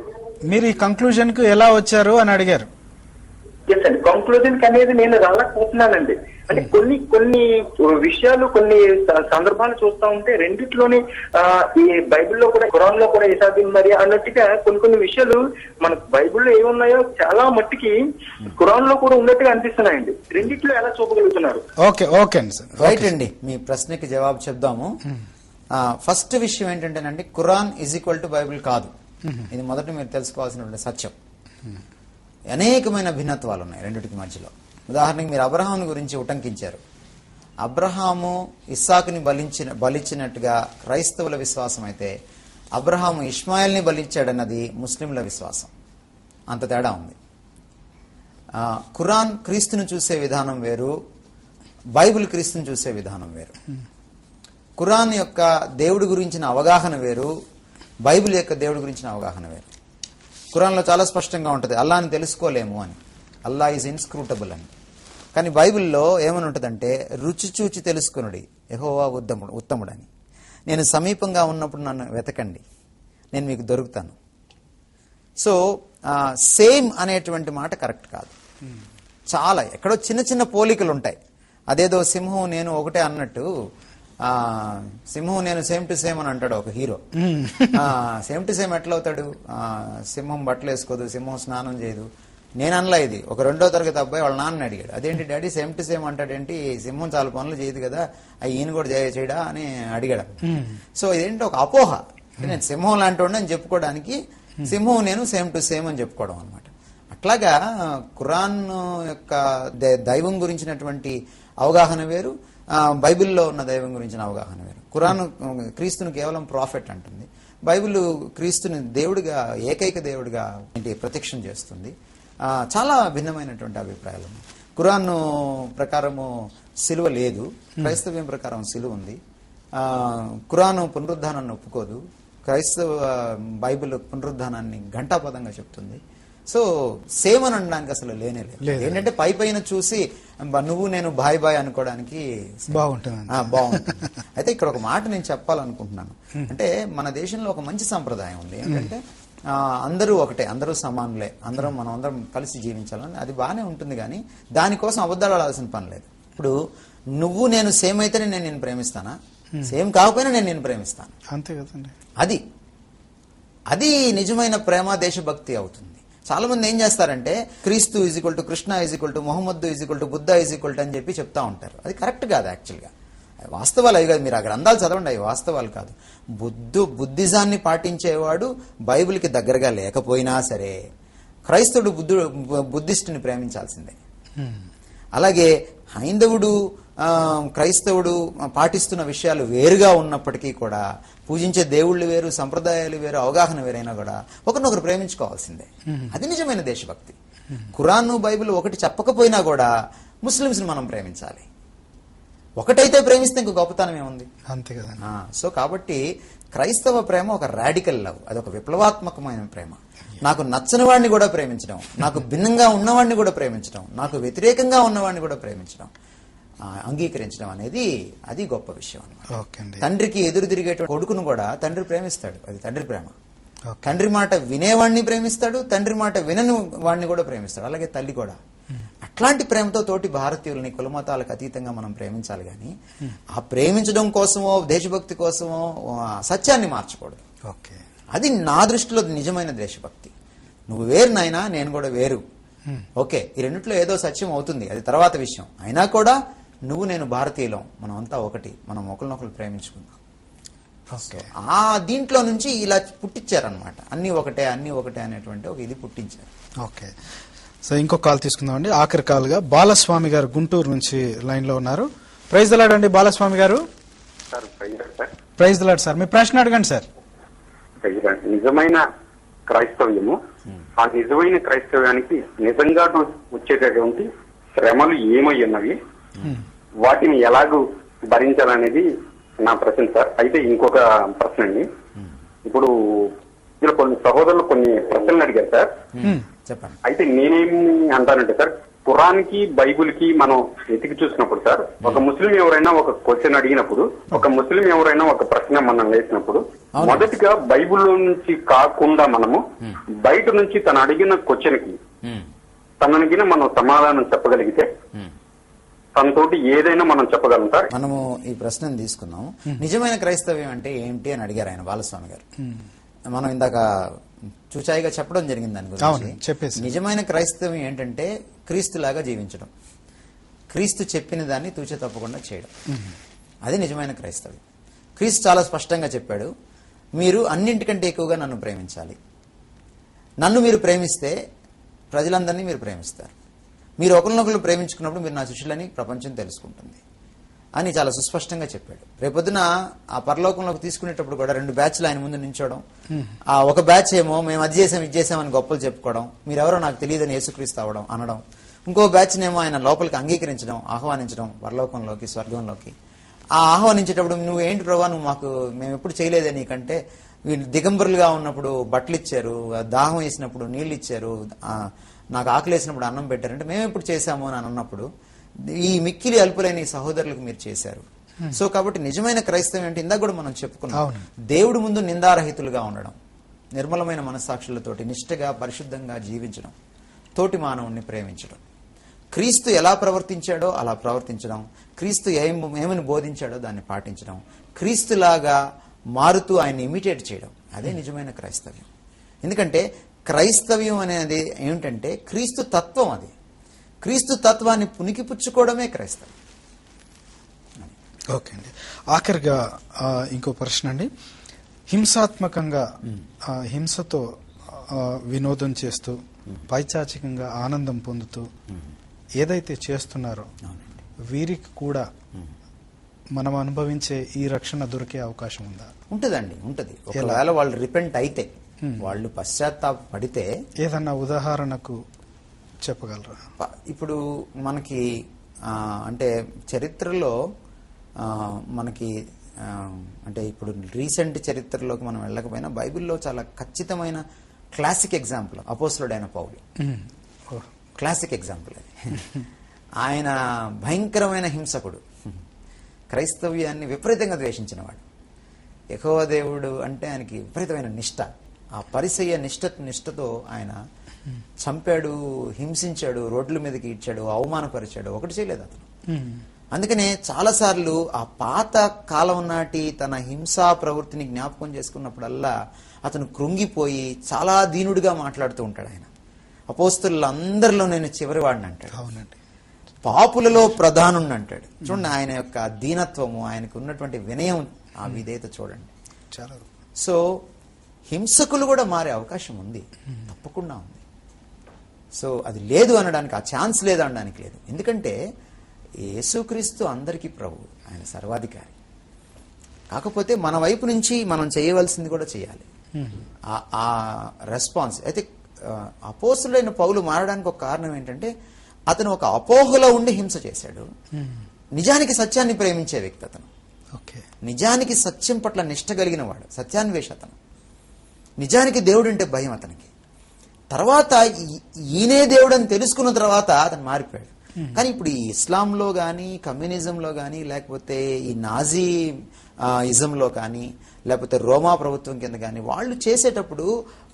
మీరు ఈ కంక్లూజన్ కు ఎలా వచ్చారు అని అడిగారు. ఎస్ అండి, కంక్లూజన్ అనేది నేను రాలేకపోతున్నానండి. అంటే కొన్ని విషయాలు కొన్ని సందర్భాలు చూస్తా ఉంటే రెండిట్లోని ఈ బైబిల్లో కూడా ఖురాన్ లో కూడా ఈసా బిన్ మరియా అన్నట్టుగా కొన్ని విషయాలు మన బైబిల్లో ఏమున్నాయో చాలా మట్టికి ఖురాన్ లో కూడా ఉన్నట్టుగా అనిపిస్తున్నాయండి. రెండిట్లో ఎలా చూపగలుగుతున్నారు? ఓకే అండి సార్, రైట్ అండి. మీ ప్రశ్నకి జవాబు చెప్దాము. ఫస్ట్ విషయం ఏంటంటేనండి, Quran is equal to Bible కాదు. ఇది మొదట మీరు తెలుసుకోవాల్సినటువంటి సత్యం. అనేకమైన భిన్నత్వాలు ఉన్నాయి రెండిటికి మధ్యలో. ఉదాహరణకి మీరు అబ్రహాం గురించి ఉటంకించారు. అబ్రహాము ఇస్సాకుని బలిచ్చినట్టుగా క్రైస్తవుల విశ్వాసం అయితే, అబ్రహాము ఇష్మాయిల్ని బలిచ్చాడన్నది ముస్లింల విశ్వాసం. అంత తేడా ఉంది. ఖురాన్ క్రీస్తును చూసే విధానం వేరు, బైబిల్ క్రీస్తుని చూసే విధానం వేరు. ఖురాన్ యొక్క దేవుడి గురించిన అవగాహన వేరు, బైబిల్ యొక్క దేవుడి గురించిన అవగాహన వేరు. ఖురాన్లో చాలా స్పష్టంగా ఉంటుంది అల్లాని తెలుసుకోలేము అని, అల్లా ఈజ్ ఇన్స్క్రూటబుల్ అని. కానీ బైబిల్లో ఏమని ఉంటుందంటే, రుచి చూచి తెలుసుకునుడి యెహోవా ఉత్తముడని. నేను సమీపంగా ఉన్నప్పుడు నన్ను వెతకండి, నేను మీకు దొరుకుతాను. సో సేమ్ అనేటువంటి మాట కరెక్ట్ కాదు. చాలా ఎక్కడో చిన్న పోలికలు ఉంటాయి. అదేదో సింహం నేను ఒకటే అన్నట్టు, సింహం నేను సేమ్ టు సేమ్ అని అంటాడు ఒక హీరో. సేమ్ టు సేమ్ ఎట్లా అవుతాడు? సింహం బట్టలు వేసుకోదు, సింహం స్నానం చేయదు. నేను అనలా ఇది. ఒక 2వ తరగతి అబ్బాయి వాళ్ళ నాన్న అడిగాడు, అదేంటి డాడీ సేమ్ టు సేమ్ అంటాడేంటి, సింహం చాలా పనులు చేయదు కదా, ఈయన కూడా చేయడా అని అడిగాడు. సో ఇదేంటి ఒక అపోహ. నేను సింహం లాంటి అని చెప్పుకోవడానికి సింహం నేను సేమ్ టు సేమ్ అని చెప్పుకోవడం అనమాట. అట్లాగా ఖురాన్ యొక్క దైవం గురించినటువంటి అవగాహన వేరు, బైబిల్లో ఉన్న దైవం గురించిన అవగాహన వేరు. ఖురాన్ క్రీస్తును కేవలం ప్రాఫెట్ అంటుంది, బైబిల్ క్రీస్తుని దేవుడిగా, ఏకైక దేవుడిగా ప్రత్యక్షం చేస్తుంది. చాలా భిన్నమైనటువంటి అభిప్రాయాలు ఉన్నాయి. ఖురాన్ ప్రకారము సిలువ లేదు, క్రైస్తవ్యం ప్రకారం సిలువ ఉంది. ఖురాన్ పునరుద్ధానాన్ని ఒప్పుకోదు, బైబిల్ పునరుద్ధానాన్ని ఘంటాపదంగా చెప్తుంది. సో సేమ్ అని అనడానికి అసలు లేనే లేదు. ఏంటంటే పైన చూసి నువ్వు నేను బాయ్ అనుకోవడానికి బాగుంటుంది. అయితే ఇక్కడ ఒక మాట నేను చెప్పాలనుకుంటున్నాను. అంటే మన దేశంలో ఒక మంచి సంప్రదాయం ఉంది ఏంటంటే, అందరూ ఒకటే, అందరూ సమానులే, మనం అందరం కలిసి జీవించాలని. అది బాగానే ఉంటుంది, కానీ దానికోసం అబద్ధాలు ఆడాల్సిన పని లేదు. ఇప్పుడు నువ్వు నేను సేమ్ అయితేనే నేను నిన్ను ప్రేమిస్తానా? సేమ్ కాకపోయినా నేను నిన్ను ప్రేమిస్తాను, అంతే కదండి. అది నిజమైన ప్రేమ, దేశభక్తి అవుతుంది. చాలా మంది ఏం చేస్తారంటే, క్రీస్తు is equal to Krishna is equal to Mohammed is equal to Buddha is equal to అని చెప్పి చెప్తా ఉంటారు. అది కరెక్ట్ కాదు. యాక్చువల్గా వాస్తవాలు అవి కాదు. మీరు ఆ గ్రంథాలు చదవండి, అవి వాస్తవాలు కాదు. బుద్ధిజాన్ని పాటించేవాడు బైబిల్కి దగ్గరగా లేకపోయినా సరే క్రైస్తవుడు బుద్ధిస్టుని ప్రేమించాల్సిందే. అలాగే హైందవుడు క్రైస్తవుడు పాటిస్తున్న విషయాలు వేరుగా ఉన్నప్పటికీ కూడా, పూజించే దేవుళ్ళు వేరు, సంప్రదాయాలు వేరు, అవగాహన వేరైనా కూడా ఒకరినొకరు ప్రేమించుకోవాల్సిందే. అది నిజమైన దేశభక్తి. ఖురాన్ బైబిల్ ఒకటి చెప్పకపోయినా కూడా ముస్లింస్ని మనం ప్రేమించాలి. ఒకటైతే ప్రేమిస్తే ఇంకో గొప్పతనం ఏముంది? అంతే కదా. సో కాబట్టి క్రైస్తవ ప్రేమ ఒక రాడికల్ లవ్, అదొక విప్లవాత్మకమైన ప్రేమ. నాకు నచ్చని వాడిని కూడా ప్రేమించడం, నాకు భిన్నంగా ఉన్నవాడిని కూడా ప్రేమించడం, నాకు వ్యతిరేకంగా ఉన్నవాడిని కూడా ప్రేమించడం, అంగీకరించడం అనేది అది గొప్ప విషయం అన్నమాట. తండ్రికి ఎదురు తిరిగే కొడుకును కూడా తండ్రి ప్రేమిస్తాడు, అది తండ్రి ప్రేమ. తండ్రి మాట వినేవాడిని ప్రేమిస్తాడు, తండ్రి మాట వినని వాడిని కూడా ప్రేమిస్తాడు. అలాగే తల్లి కూడా. అట్లాంటి ప్రేమతో తోటి భారతీయులని కులమతాలకు అతీతంగా మనం ప్రేమించాలి, కానీ ఆ ప్రేమించడం కోసమో దేశభక్తి కోసమో సత్యాన్ని మార్చకూడదు. అది నా దృష్టిలో నిజమైన దేశభక్తి. నువ్వు వేరు నాయనా, నేను కూడా వేరు. ఓకే, ఈ రెండిట్లో ఏదో సత్యం అవుతుంది, అది తర్వాత విషయం. అయినా కూడా నువ్వు నేను భారతీయులం, మనం అంతా ఒకటి, మనం ఒకరినొకరు ప్రేమించుకుందాం. ఆ దీంట్లో నుంచి ఇలా పుట్టించారనమాట, అన్ని ఒకటే అనేటువంటి ఒక ఇది పుట్టించారు. ఓకే, సో ఇంకో కాల్ తీసుకుందామండి. ఆఖరి కాల్ గా బాలస్వామి గారు గుంటూరు నుంచి లైన్ లో ఉన్నారు. ప్రైజ్ ది లార్డ్ అండి బాలస్వామి గారు. ప్రైజ్ ది లార్డ్ సార్, మీ ప్రశ్న అడగండి సార్. నిజమైన క్రైస్తవ్యము, ఆ నిజమైన క్రైస్తవ్యానికి నిజంగా వచ్చేటటువంటి శ్రమలు ఏమై ఉన్నవి, వాటిని ఎలాగూ భరించాలనేది నా ప్రశ్న సార్. అయితే ఇంకొక ప్రశ్న అండి, ఇప్పుడు కొన్ని సహోదరులు కొన్ని ప్రశ్నలు అడిగారు సార్. చెప్పండి. అయితే నేనేమి అంటానంటే సార్, ఖురాన్కి బైబుల్కి మనం వెతికి చూసినప్పుడు సార్, ఒక ముస్లిం ఎవరైనా ఒక క్వశ్చన్ అడిగినప్పుడు, ఒక ముస్లిం ఎవరైనా ఒక ప్రశ్న మనం వేసినప్పుడు, మొదటిగా బైబుల్లో నుంచి కాకుండా మనము బయట నుంచి తను అడిగిన క్వశ్చన్ కి తనకి మనం సమాధానం చెప్పగలిగితే తనతోటి ఏదైనా మనం చెప్పగలం సార్. మనము ఈ ప్రశ్నను తీసుకున్నాం. నిజమైన క్రైస్తవ్యం అంటే ఏంటి అని అడిగారు ఆయన బాలస్వామి గారు. మనం ఇందాక చూచాయిగా చెప్పడం జరిగింది దాని గురించి. నిజమైన క్రైస్తవ్యం ఏంటంటే క్రీస్తులాగా జీవించడం, క్రీస్తు చెప్పిన దాన్ని తూచే తప్పకుండా చేయడం, అది నిజమైన క్రైస్తవ్యం. క్రీస్తు చాలా స్పష్టంగా చెప్పాడు, మీరు అన్నింటికంటే ఎక్కువగా నన్ను ప్రేమించాలి. నన్ను మీరు ప్రేమిస్తే ప్రజలందరినీ మీరు ప్రేమిస్తారు. మీరు ఒకరినొకరు ప్రేమించుకున్నప్పుడు మీరు నా శిష్యులని ప్రపంచం తెలుసుకుంటుంది అని చాలా సుస్పష్టంగా చెప్పాడు. రేపొద్దున ఆ పరలోకంలోకి తీసుకునేటప్పుడు కూడా 2 బ్యాచ్లు ఆయన ముందు నించోవడం, ఆ ఒక బ్యాచ్ ఏమో మేము అది చేసాం ఇది చేసామని గొప్పలు చెప్పుకోవడం, మీరెవరో నాకు తెలియదని యేసుక్రీస్తు అవడం అనడం, ఇంకో బ్యాచ్నేమో ఆయన లోపలికి అంగీకరించడం, ఆహ్వానించడం పరలోకంలోకి, స్వర్గంలోకి. ఆ ఆహ్వానించేటప్పుడు నువ్వు ఏంటి ప్రభా, నువ్వు మాకు మేము ఎప్పుడు చేయలేదే నీకంటే, వీళ్ళు దిగంబరులుగా ఉన్నప్పుడు బట్టలు ఇచ్చారు, దాహం వేసినప్పుడు నీళ్ళు ఇచ్చారు, నాకు ఆకలి వేసినప్పుడు అన్నం పెట్టారంటే మేము ఎప్పుడు చేశాము అని అన్నప్పుడు ఈ మిక్కిలి అల్పులైన ఈ సహోదరులకు మీరు చేశారు. సో కాబట్టి నిజమైన క్రైస్తవం అంటే ఇందాక కూడా మనం చెప్పుకున్నాం, దేవుడి ముందు నిందారహితులుగా ఉండడం, నిర్మలమైన మనస్సాక్షులతోటి నిష్ఠగా పరిశుద్ధంగా జీవించడం, తోటి మానవుణ్ణి ప్రేమించడం, క్రీస్తు ఎలా ప్రవర్తించాడో అలా ప్రవర్తించడం, క్రీస్తు ఏమని బోధించాడో దాన్ని పాటించడం, క్రీస్తులాగా మారుతూ ఆయన్ని ఇమిటేట్ చేయడం, అదే నిజమైన క్రైస్తవ్యం. ఎందుకంటే క్రైస్తవ్యం అనేది ఏమిటంటే క్రీస్తు తత్వం, అది క్రీస్తు తత్వాన్ని పుణికిపుచ్చుకోవడమే క్రైస్తవం. ఓకే అండి, ఆఖరిగా ఇంకో ప్రశ్న అండి. హింసాత్మకంగా హింసతో వినోదం చేస్తూ పైచాచికంగా ఆనందం పొందుతూ ఏదైతే చేస్తున్నారో వీరికి కూడా మనం అనుభవించే ఈ రక్షణ దొరికే అవకాశం ఉందా? ఉంటుందండి, ఉంటుంది. ఒకవేళ వాళ్ళు రిపెంట్ అయితే, వాళ్ళు పశ్చాత్తాపడితే. ఏదన్నా ఉదాహరణకు చెప్పగలరా? ఇప్పుడు మనకి అంటే చరిత్రలో మనకి అంటే ఇప్పుడు రీసెంట్ చరిత్రలోకి మనం వెళ్ళకపోయినా బైబిల్లో చాలా ఖచ్చితమైన క్లాసిక్ ఎగ్జాంపుల్ అపోస్తలుడైన పౌలు. క్లాసిక్ ఎగ్జాంపుల్ అది. ఆయన భయంకరమైన హింసకుడు, క్రైస్తవ్యాన్ని విపరీతంగా ద్వేషించినవాడు. యెహోవా దేవుడు అంటే ఆయనకి విపరీతమైన నిష్ఠ. ఆ పరిసయ్య నిష్ఠతో ఆయన చంపాడు, హింసించాడు, రోడ్ల మీదకి ఇచ్చాడు, అవమానపరిచాడు. ఒకటి చేయలేదు అతను. అందుకనే చాలాసార్లు ఆ పాత కాలం నాటి తన హింసా ప్రవృత్తిని జ్ఞాపకం చేసుకున్నప్పుడల్లా అతను కృంగిపోయి చాలా దీనుడిగా మాట్లాడుతూ ఉంటాడు. ఆయన అపోస్తలులందరిలో నేను చివరివాడిని అంటాడు. అవునండి. పాపులలో ప్రధానుణ్ణి అంటాడు. చూడండి ఆయన యొక్క దీనత్వము, ఆయనకు ఉన్నటువంటి వినయం, ఆ విధేయత చూడండి. చాలా. సో హింసకులు కూడా మారే అవకాశం ఉంది, తప్పకుండా ఉంది. సో అది లేదు అనడానికి, ఆ ఛాన్స్ లేదు అనడానికి లేదు. ఎందుకంటే యేసుక్రీస్తు అందరికీ ప్రభువు, ఆయన సర్వాధికారి. కాకపోతే మన వైపు నుంచి మనం చేయవలసింది కూడా చేయాలి. ఆ రెస్పాన్స్ అయితే అపోస్తులైన పౌలు మారడానికి ఒక కారణం ఏంటంటే అతను ఒక అపోహలో ఉండి హింస చేశాడు. నిజానికి సత్యాన్ని ప్రేమించే వ్యక్తి అతను. నిజానికి సత్యం పట్ల నిష్ఠ కలిగిన వాడు, సత్యాన్వేష అతను. నిజానికి దేవుడు అంటే భయం అతనికి. తర్వాత ఈయనే దేవుడు అని తెలుసుకున్న తర్వాత అతను మారిపోయాడు. కానీ ఇప్పుడు ఈ ఇస్లాంలో కానీ, కమ్యూనిజంలో కానీ, లేకపోతే ఈ నాజీ ఇజంలో కానీ, లేకపోతే రోమా ప్రభుత్వం కింద కానీ వాళ్ళు చేసేటప్పుడు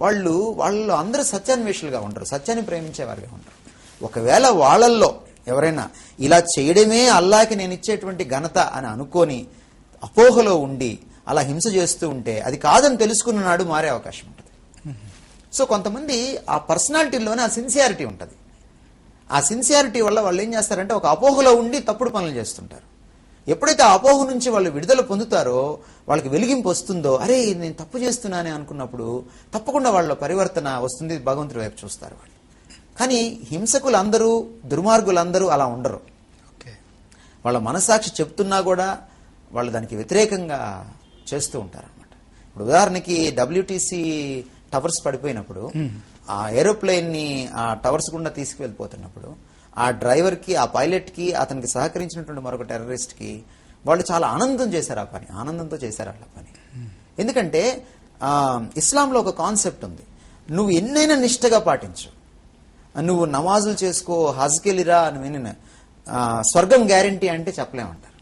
వాళ్ళు అందరూ సత్యాన్వేషులుగా ఉంటారు, సత్యాన్ని ప్రేమించేవారుగా ఉంటారు. ఒకవేళ వాళ్ళల్లో ఎవరైనా ఇలా చేయడమే అల్లాకి నేను ఇచ్చేటువంటి ఘనత అని అనుకొని అపోహలో ఉండి అలా హింస చేస్తూ ఉంటే అది కాదని తెలుసుకున్న నాడు మారే అవకాశం ఉంటుంది. సో కొంతమంది ఆ పర్సనాలిటీలోనే ఆ సిన్సియారిటీ ఉంటుంది. ఆ సిన్సియారిటీ వల్ల వాళ్ళు ఏం చేస్తారంటే ఒక అపోహలో ఉండి తప్పుడు పనులు చేస్తుంటారు. ఎప్పుడైతే ఆ అపోహ నుంచి వాళ్ళు విడుదల పొందుతారో, వాళ్ళకి వెలిగింపు వస్తుందో, అరే నేను తప్పు చేస్తున్నానే అనుకున్నప్పుడు తప్పకుండా వాళ్ళ పరివర్తన వస్తుంది, భగవంతుడి వైపు చూస్తారు వాళ్ళు. కానీ హింసకులందరూ, దుర్మార్గులందరూ అలా ఉండరు. వాళ్ళ మనస్సాక్షి చెప్తున్నా కూడా వాళ్ళు దానికి వ్యతిరేకంగా చేస్తూ ఉంటారు అన్నమాట. ఇప్పుడు ఉదాహరణకి WTC టవర్స్ పడిపోయినప్పుడు ఆ ఏరోప్లేన్ ని ఆ టవర్స్ గుండా తీసుకువెళ్ళిపోతున్నప్పుడు ఆ డ్రైవర్ కి, ఆ పైలట్ కి, అతనికి సహకరించినటువంటి మరొక టెర్రరిస్ట్ కి వాళ్ళు చాలా ఆనందం చేశారు. ఆ పని ఆనందంతో చేశారు ఆ పని. ఎందుకంటే ఇస్లాంలో ఒక కాన్సెప్ట్ ఉంది, నువ్వు ఎన్నైనా నిష్ఠగా పాటించు, నువ్వు నమాజులు చేసుకో, హజ్కెళ్ళిరా అని విని స్వర్గం గ్యారంటీ అంటే చెప్పలేమంటారు.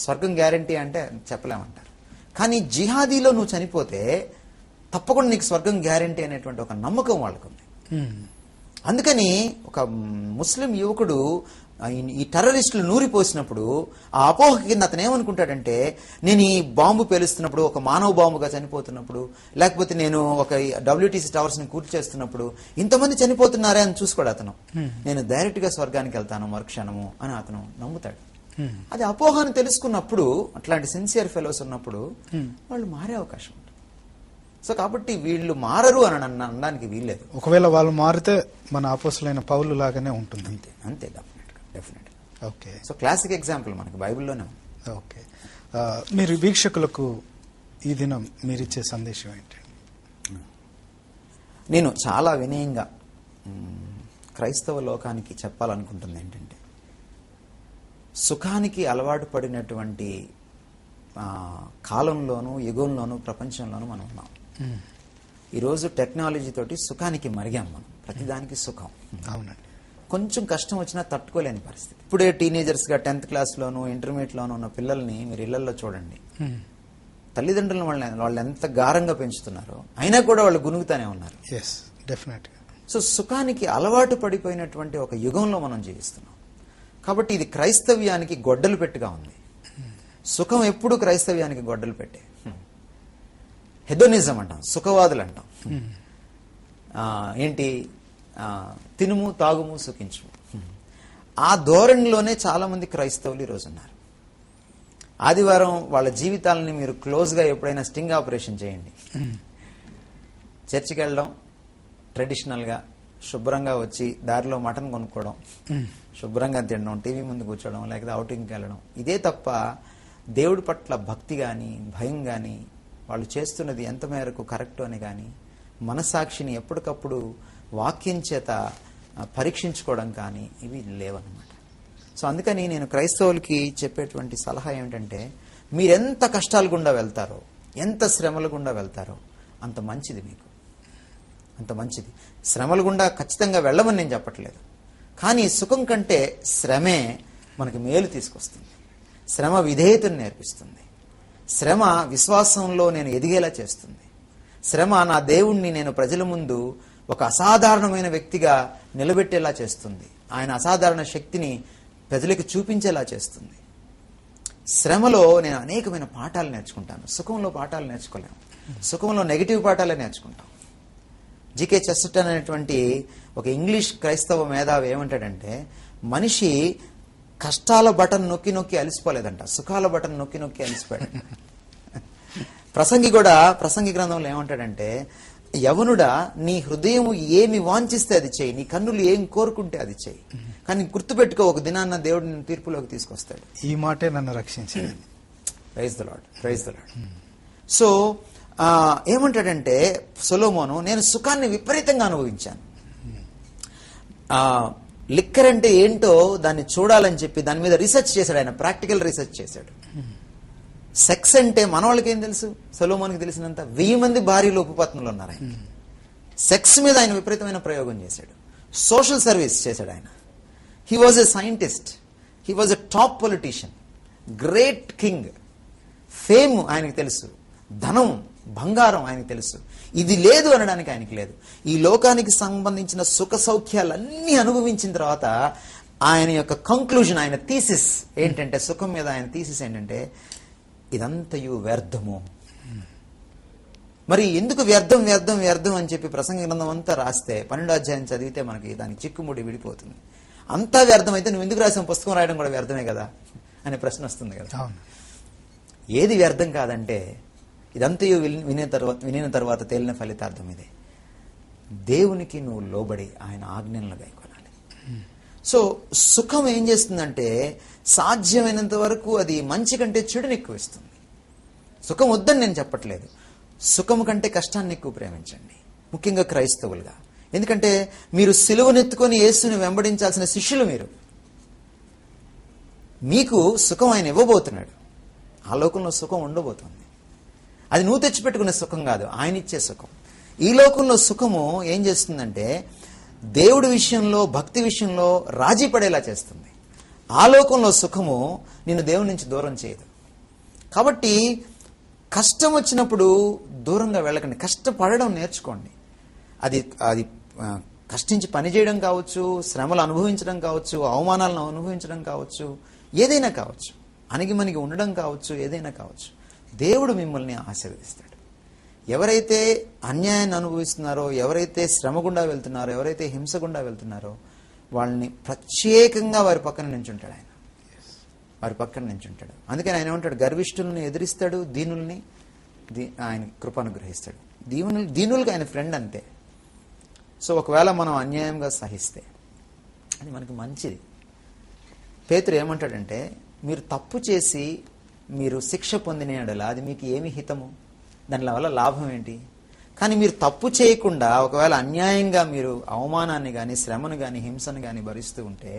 స్వర్గం గ్యారంటీ అంటే చెప్పలేమంటారు. కానీ జిహాదీలో నువ్వు చనిపోతే తప్పకుండా నీకు స్వర్గం గ్యారంటీ అనేటువంటి ఒక నమ్మకం వాళ్ళకుంది. అందుకని ఒక ముస్లిం యువకుడు ఈ టెర్రరిస్టులు నూరిపోసినప్పుడు ఆ అపోహ కింద అతను ఏమనుకుంటాడంటే, నేను ఈ బాంబు పేలుస్తున్నప్పుడు, ఒక మానవ బాంబుగా చనిపోతున్నప్పుడు, లేకపోతే నేను ఒక WTC టవర్స్ ని కూర్చి చేస్తున్నప్పుడు ఇంతమంది చనిపోతున్నారే అని చూసుకోడు అతను. నేను డైరెక్ట్ గా స్వర్గానికి వెళ్తాను మరుక్షణము అని అతను నమ్ముతాడు. అది అపోహ అని తెలుసుకున్నప్పుడు, అట్లాంటి సిన్సియర్ ఫెలోస్ ఉన్నప్పుడు వాళ్ళు మారే అవకాశం ఉంటుంది. సో కాబట్టి వీళ్ళు మారరు అని అనడానికి వీల్లేదు. ఒకవేళ వాళ్ళు మారితే మన అపోస్తలులైన పౌలు లాగానే ఉంటుంది. అంతే అంతే, definite. Okay. So classic example మనకి బైబిల్లోనే ఉంది. ఓకే. మీరు వీక్షకులకు ఈ దినం మీరిచ్చే సందేశం ఏంటి? నేను చాలా వినయంగా క్రైస్తవ లోకానికి చెప్పాలనుకుంటుంది ఏంటంటే, సుఖానికి అలవాటు పడినటువంటి కాలంలోనూ, యుగంలోనూ, ప్రపంచంలోనూ మనం ఉన్నాం. ఈరోజు టెక్నాలజీ తోటి సుఖానికి మరిగాం మనం. ప్రతిదానికి సుఖం. అవునండి. కొంచెం కష్టం వచ్చినా తట్టుకోలేని పరిస్థితి. ఇప్పుడే టీనేజర్స్ గా 10th క్లాస్లోనూ ఇంటర్మీడియట్లోనూ ఉన్న పిల్లల్ని మీరు ఇళ్లలో చూడండి. తల్లిదండ్రులను వాళ్ళు ఎంత గారంగా పెంచుతున్నారో అయినా కూడా వాళ్ళు గునుగుతానే ఉన్నారు. సో సుఖానికి అలవాటు పడిపోయినటువంటి ఒక యుగంలో మనం జీవిస్తున్నాం. కాబట్టి ఇది క్రైస్తవ్యానికి గొడ్డలు పెట్టుగా ఉంది. సుఖం ఎప్పుడు క్రైస్తవ్యానికి గొడ్డలు పెట్టే. హెడోనిజం అంటాం, సుఖవాదులు అంటాం. ఏంటి, తినుము తాగుము సుఖించుము. ఆ ధోరణిలోనే చాలా మంది క్రైస్తవులు ఈరోజు ఉన్నారు. ఆదివారం వాళ్ళ జీవితాలని మీరు క్లోజ్గా ఎప్పుడైనా స్టింగ్ ఆపరేషన్ చేయండి. చర్చికి వెళ్ళడం, ట్రెడిషనల్గా శుభ్రంగా వచ్చి దారిలో మటన్ కొనుక్కోవడం, శుభ్రంగా తినడం, టీవీ ముందు కూర్చోవడం, లేకపోతే అవుటింగ్కి వెళ్ళడం, ఇదే తప్ప దేవుడి పట్ల భక్తి కానీ, భయం కానీ, వాళ్ళు చేస్తున్నది ఎంత మేరకు కరెక్ట్ అని కానీ, మనసాక్షిని ఎప్పటికప్పుడు వాక్యం చేత పరీక్షించుకోవడం కానీ ఇవి లేవన్నమాట. సో అందుకని నేను క్రైస్తవులకి చెప్పేటువంటి సలహా ఏమిటంటే, మీరెంత కష్టాల గుండా వెళ్తారో, ఎంత శ్రమల గుండా వెళ్తారో అంత మంచిది మీకు, అంత మంచిది. శ్రమల గుండా ఖచ్చితంగా వెళ్ళమని నేను చెప్పట్లేదు, కానీ సుఖం కంటే శ్రమే మనకి మేలు తీసుకొస్తుంది. శ్రమ విధేయతను నేర్పిస్తుంది. శ్రమ విశ్వాసంలో నేను ఎదిగేలా చేస్తుంది. శ్రమ నా దేవుణ్ణి నేను ప్రజల ముందు ఒక అసాధారణమైన వ్యక్తిగా నిలబెట్టేలా చేస్తుంది. ఆయన అసాధారణ శక్తిని ప్రజలకు చూపించేలా చేస్తుంది. శ్రమలో నేను అనేకమైన పాఠాలు నేర్చుకుంటాను. సుఖంలో పాఠాలు నేర్చుకోలేము. సుఖంలో నెగిటివ్ పాఠాలే నేర్చుకుంటాం. జీకే చెస్టర్టన్ అనేటువంటి ఒక ఇంగ్లీష్ క్రైస్తవ మేధావి ఏమంటాడంటే, మనిషి కష్టాల బటన్ నొక్కి నొక్కి అలిసిపోలేదంట, సుఖాల బటన్ నొక్కి నొక్కి అలిసిపోయాడు. ప్రసంగి కూడా ప్రసంగి గ్రంథంలో ఏమంటాడంటే, యవనుడా నీ హృదయం ఏమి వాంఛిస్తే అది చేయి, నీ కన్నులు ఏం కోరుకుంటే అది చేయి, కానీ గుర్తుపెట్టుకో ఒక దినాన్న దేవుడు నిన్ను తీర్పులోకి తీసుకొస్తాడు. ఈ మాటే నన్ను రక్షించింది. Praise the Lord, praise the Lord. So ఏమంటాడంటే సొలొమోను, నేను సుఖాన్ని విపరీతంగా అనుభవించాను. లిక్కర్ అంటే ఏంటో దాన్ని చూడాలని చెప్పి దాని మీద రీసెర్చ్ చేశాడు. ఆయన ప్రాక్టికల్ రీసెర్చ్ చేశాడు. సెక్స్ అంటే మన వాళ్ళకి ఏం తెలుసు, సొలొమోనుకి తెలిసినంత 1000 మంది భార్యలు ఉపపత్నులు ఉన్నారు ఆయన. సెక్స్ మీద ఆయన విపరీతమైన ప్రయోగం చేశాడు. సోషల్ సర్వీస్ చేశాడు ఆయన. He was a scientist, he was a top politician, great king. Fame ఆయనకు తెలుసు, ధనం బంగారం ఆయనకు తెలుసు. ఇది లేదు అనడానికి ఆయనకి లేదు. ఈ లోకానికి సంబంధించిన సుఖ సౌఖ్యాలన్నీ అనుభవించిన తర్వాత ఆయన యొక్క కంక్లూజన్, ఆయన థీసిస్ ఏంటంటే, సుఖం మీద ఆయన థీసిస్ ఏంటంటే, ఇదంతయు వ్యర్థము. మరి ఎందుకు వ్యర్థం వ్యర్థం వ్యర్థం అని చెప్పి ప్రసంగ గ్రంథం అంతా రాస్తే 12వ అధ్యాయం చదివితే మనకి దానికి చిక్కుముడి విడిపోతుంది. అంతా వ్యర్థం అయితే నువ్వు ఎందుకు రాసిన పుస్తకం రాయడం కూడా వ్యర్థమే కదా అనే ప్రశ్న వస్తుంది కదా. ఏది వ్యర్థం కాదంటే, ఇదంతయు వినిన తర్వాత తేలిన ఫలితార్థం ఇదే, దేవునికి నువ్వు లోబడి ఆయన ఆజ్ఞలను గైకొనాలి. సో సుఖం ఏం చేస్తుందంటే, సాధ్యమైనంత వరకు అది మంచి కంటే చెడుని ఎక్కువ ఇస్తుంది. సుఖం వద్దని నేను చెప్పట్లేదు, సుఖం కంటే కష్టాన్ని ఎక్కువ ప్రేమించండి, ముఖ్యంగా క్రైస్తవులుగా. ఎందుకంటే మీరు సిలువనెత్తుకొని యేసుని వెంబడించాల్సిన శిష్యులు. మీకు సుఖం ఆయన ఇవ్వబోతున్నాడు. ఆ లోకంలో సుఖం ఉండబోతుంది. అది నువ్వు తెచ్చిపెట్టుకునే సుఖం కాదు, ఆయన ఇచ్చే సుఖం. ఈ లోకంలో సుఖము ఏం చేస్తుందంటే దేవుడి విషయంలో, భక్తి విషయంలో రాజీ పడేలా చేస్తుంది. ఆ లోకంలో సుఖము నిన్ను దేవుడి నుంచి దూరం చేయదు. కాబట్టి కష్టం వచ్చినప్పుడు దూరంగా వెళ్ళకండి, కష్టపడడం నేర్చుకోండి. అది అది కష్టించి పనిచేయడం కావచ్చు, శ్రమలు అనుభవించడం కావచ్చు, అవమానాలను అనుభవించడం కావచ్చు, ఏదైనా కావచ్చు, అణిగిమణిగి ఉండడం కావచ్చు, ఏదైనా కావచ్చు. దేవుడు మిమ్మల్ని ఆశీర్వదిస్తాడు. ఎవరైతే అన్యాయాన్ని అనుభవిస్తున్నారో, ఎవరైతే శ్రమ గుండా వెళ్తున్నారో, ఎవరైతే హింస గుండా వెళ్తున్నారో వాళ్ళని ప్రత్యేకంగా వారి పక్కన నించుంటాడు ఆయన. వారి పక్కన నించుంటాడు. అందుకని ఆయన ఏమంటాడు, గర్విష్ఠుల్ని ఎదిరిస్తాడు, దీనుల్ని ఆయన కృప అనుగ్రహిస్తాడు. దీనులకి ఆయన ఫ్రెండ్ అంతే. సో ఒకవేళ మనం అన్యాయంగా సహిస్తే అది మనకి మంచిది. పేతురు ఏమంటాడంటే, మీరు తప్పు చేసి మీరు శిక్ష పొందిన యెడల అది మీకు ఏమి హితము, దాని వల్ల లాభం ఏంటి? కానీ మీరు తప్పు చేయకుండా ఒకవేళ అన్యాయంగా మీరు అవమానాన్ని కానీ, శ్రమను కానీ, హింసను కానీ భరిస్తూ ఉంటే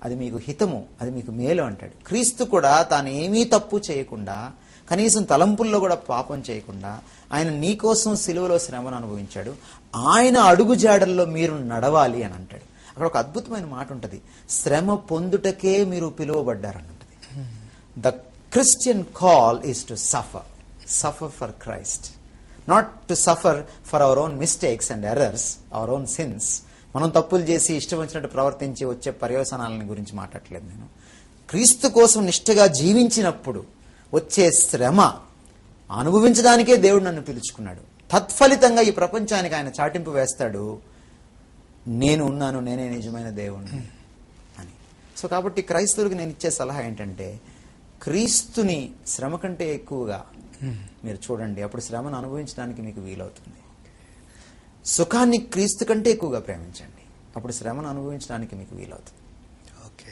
అది మీకు హితము, అది మీకు మేలు అంటాడు. క్రీస్తు కూడా తాను ఏమీ తప్పు చేయకుండా, కనీసం తలంపుల్లో కూడా పాపం చేయకుండా ఆయన నీకోసం సిలువలో శ్రమను అనుభవించాడు. ఆయన అడుగుజాడల్లో మీరు నడవాలి అని అంటాడు. అక్కడ ఒక అద్భుతమైన మాట ఉంటుంది, శ్రమ పొందుటకే మీరు పిలువబడ్డారని ఉంటుంది. The Christian call is to suffer for Christ, not to suffer for our own mistakes and errors, our own since. మనం తప్పులు చేసి ఇష్టం వచ్చినట్టు ప్రవర్తించి వచ్చే పర్యవసానాలని గురించి మాట్లాడట్లేదు నేను. క్రీస్తు కోసం నిష్ఠగా జీవించినప్పుడు వచ్చే శ్రమ అనుభవించడానికే దేవుడు నన్ను పిలుచుకున్నాడు. తత్ఫలితంగా ఈ ప్రపంచానికి ఆయన చాటింపు వేస్తాడు, నేను ఉన్నాను, నేనే నిజమైన దేవుణ్ణి అని. సో కాబట్టి క్రైస్తవులకు నేను ఇచ్చే సలహా ఏంటంటే, క్రీస్తుని శ్రమ కంటే ఎక్కువగా మీరు చూడండి, అప్పుడు శ్రమను అనుభవించడానికి మీకు వీలవుతుంది. సుఖాన్ని క్రీస్తు కంటే ఎక్కువగా ప్రేమించండి, అప్పుడు శ్రమను అనుభవించడానికి మీకు వీలవుతుంది. ఓకే,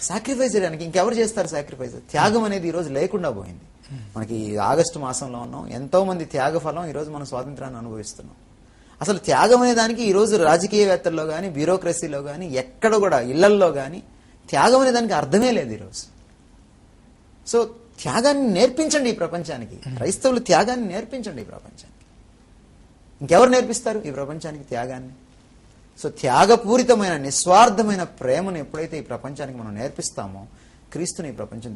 సాక్రిఫైస్ చేయడానికి ఇంకెవరు చేస్తారు సాక్రిఫైస్? త్యాగం అనేది ఈరోజు లేకుండా పోయింది. మనకి ఆగస్టు మాసంలో ఉన్నాం, ఎంతో మంది త్యాగ ఫలం ఈరోజు మనం స్వాతంత్రాన్ని అనుభవిస్తున్నాం. అసలు త్యాగం అనే దానికి ఈరోజు రాజకీయవేత్తల్లో కానీ, బ్యూరోక్రసీలో కానీ, ఎక్కడ కూడా ఇళ్లల్లో కానీ త్యాగం అనే దానికి అర్థమే లేదు ఈరోజు. సో త్యాగాన్ని నేర్పించండి ఈ ప్రపంచానికి. క్రైస్తవులు త్యాగాన్ని నేర్పించండి ఈ ప్రపంచానికి. ఇంకెవరు నేర్పిస్తారు ఈ ప్రపంచానికి త్యాగాన్ని? సో త్యాగపూరితమైన నిస్వార్థమైన ప్రేమను ఎప్పుడైతే ఈ ప్రపంచానికి మనం నేర్పిస్తామో, క్రీస్తుని ఈ ప్రపంచం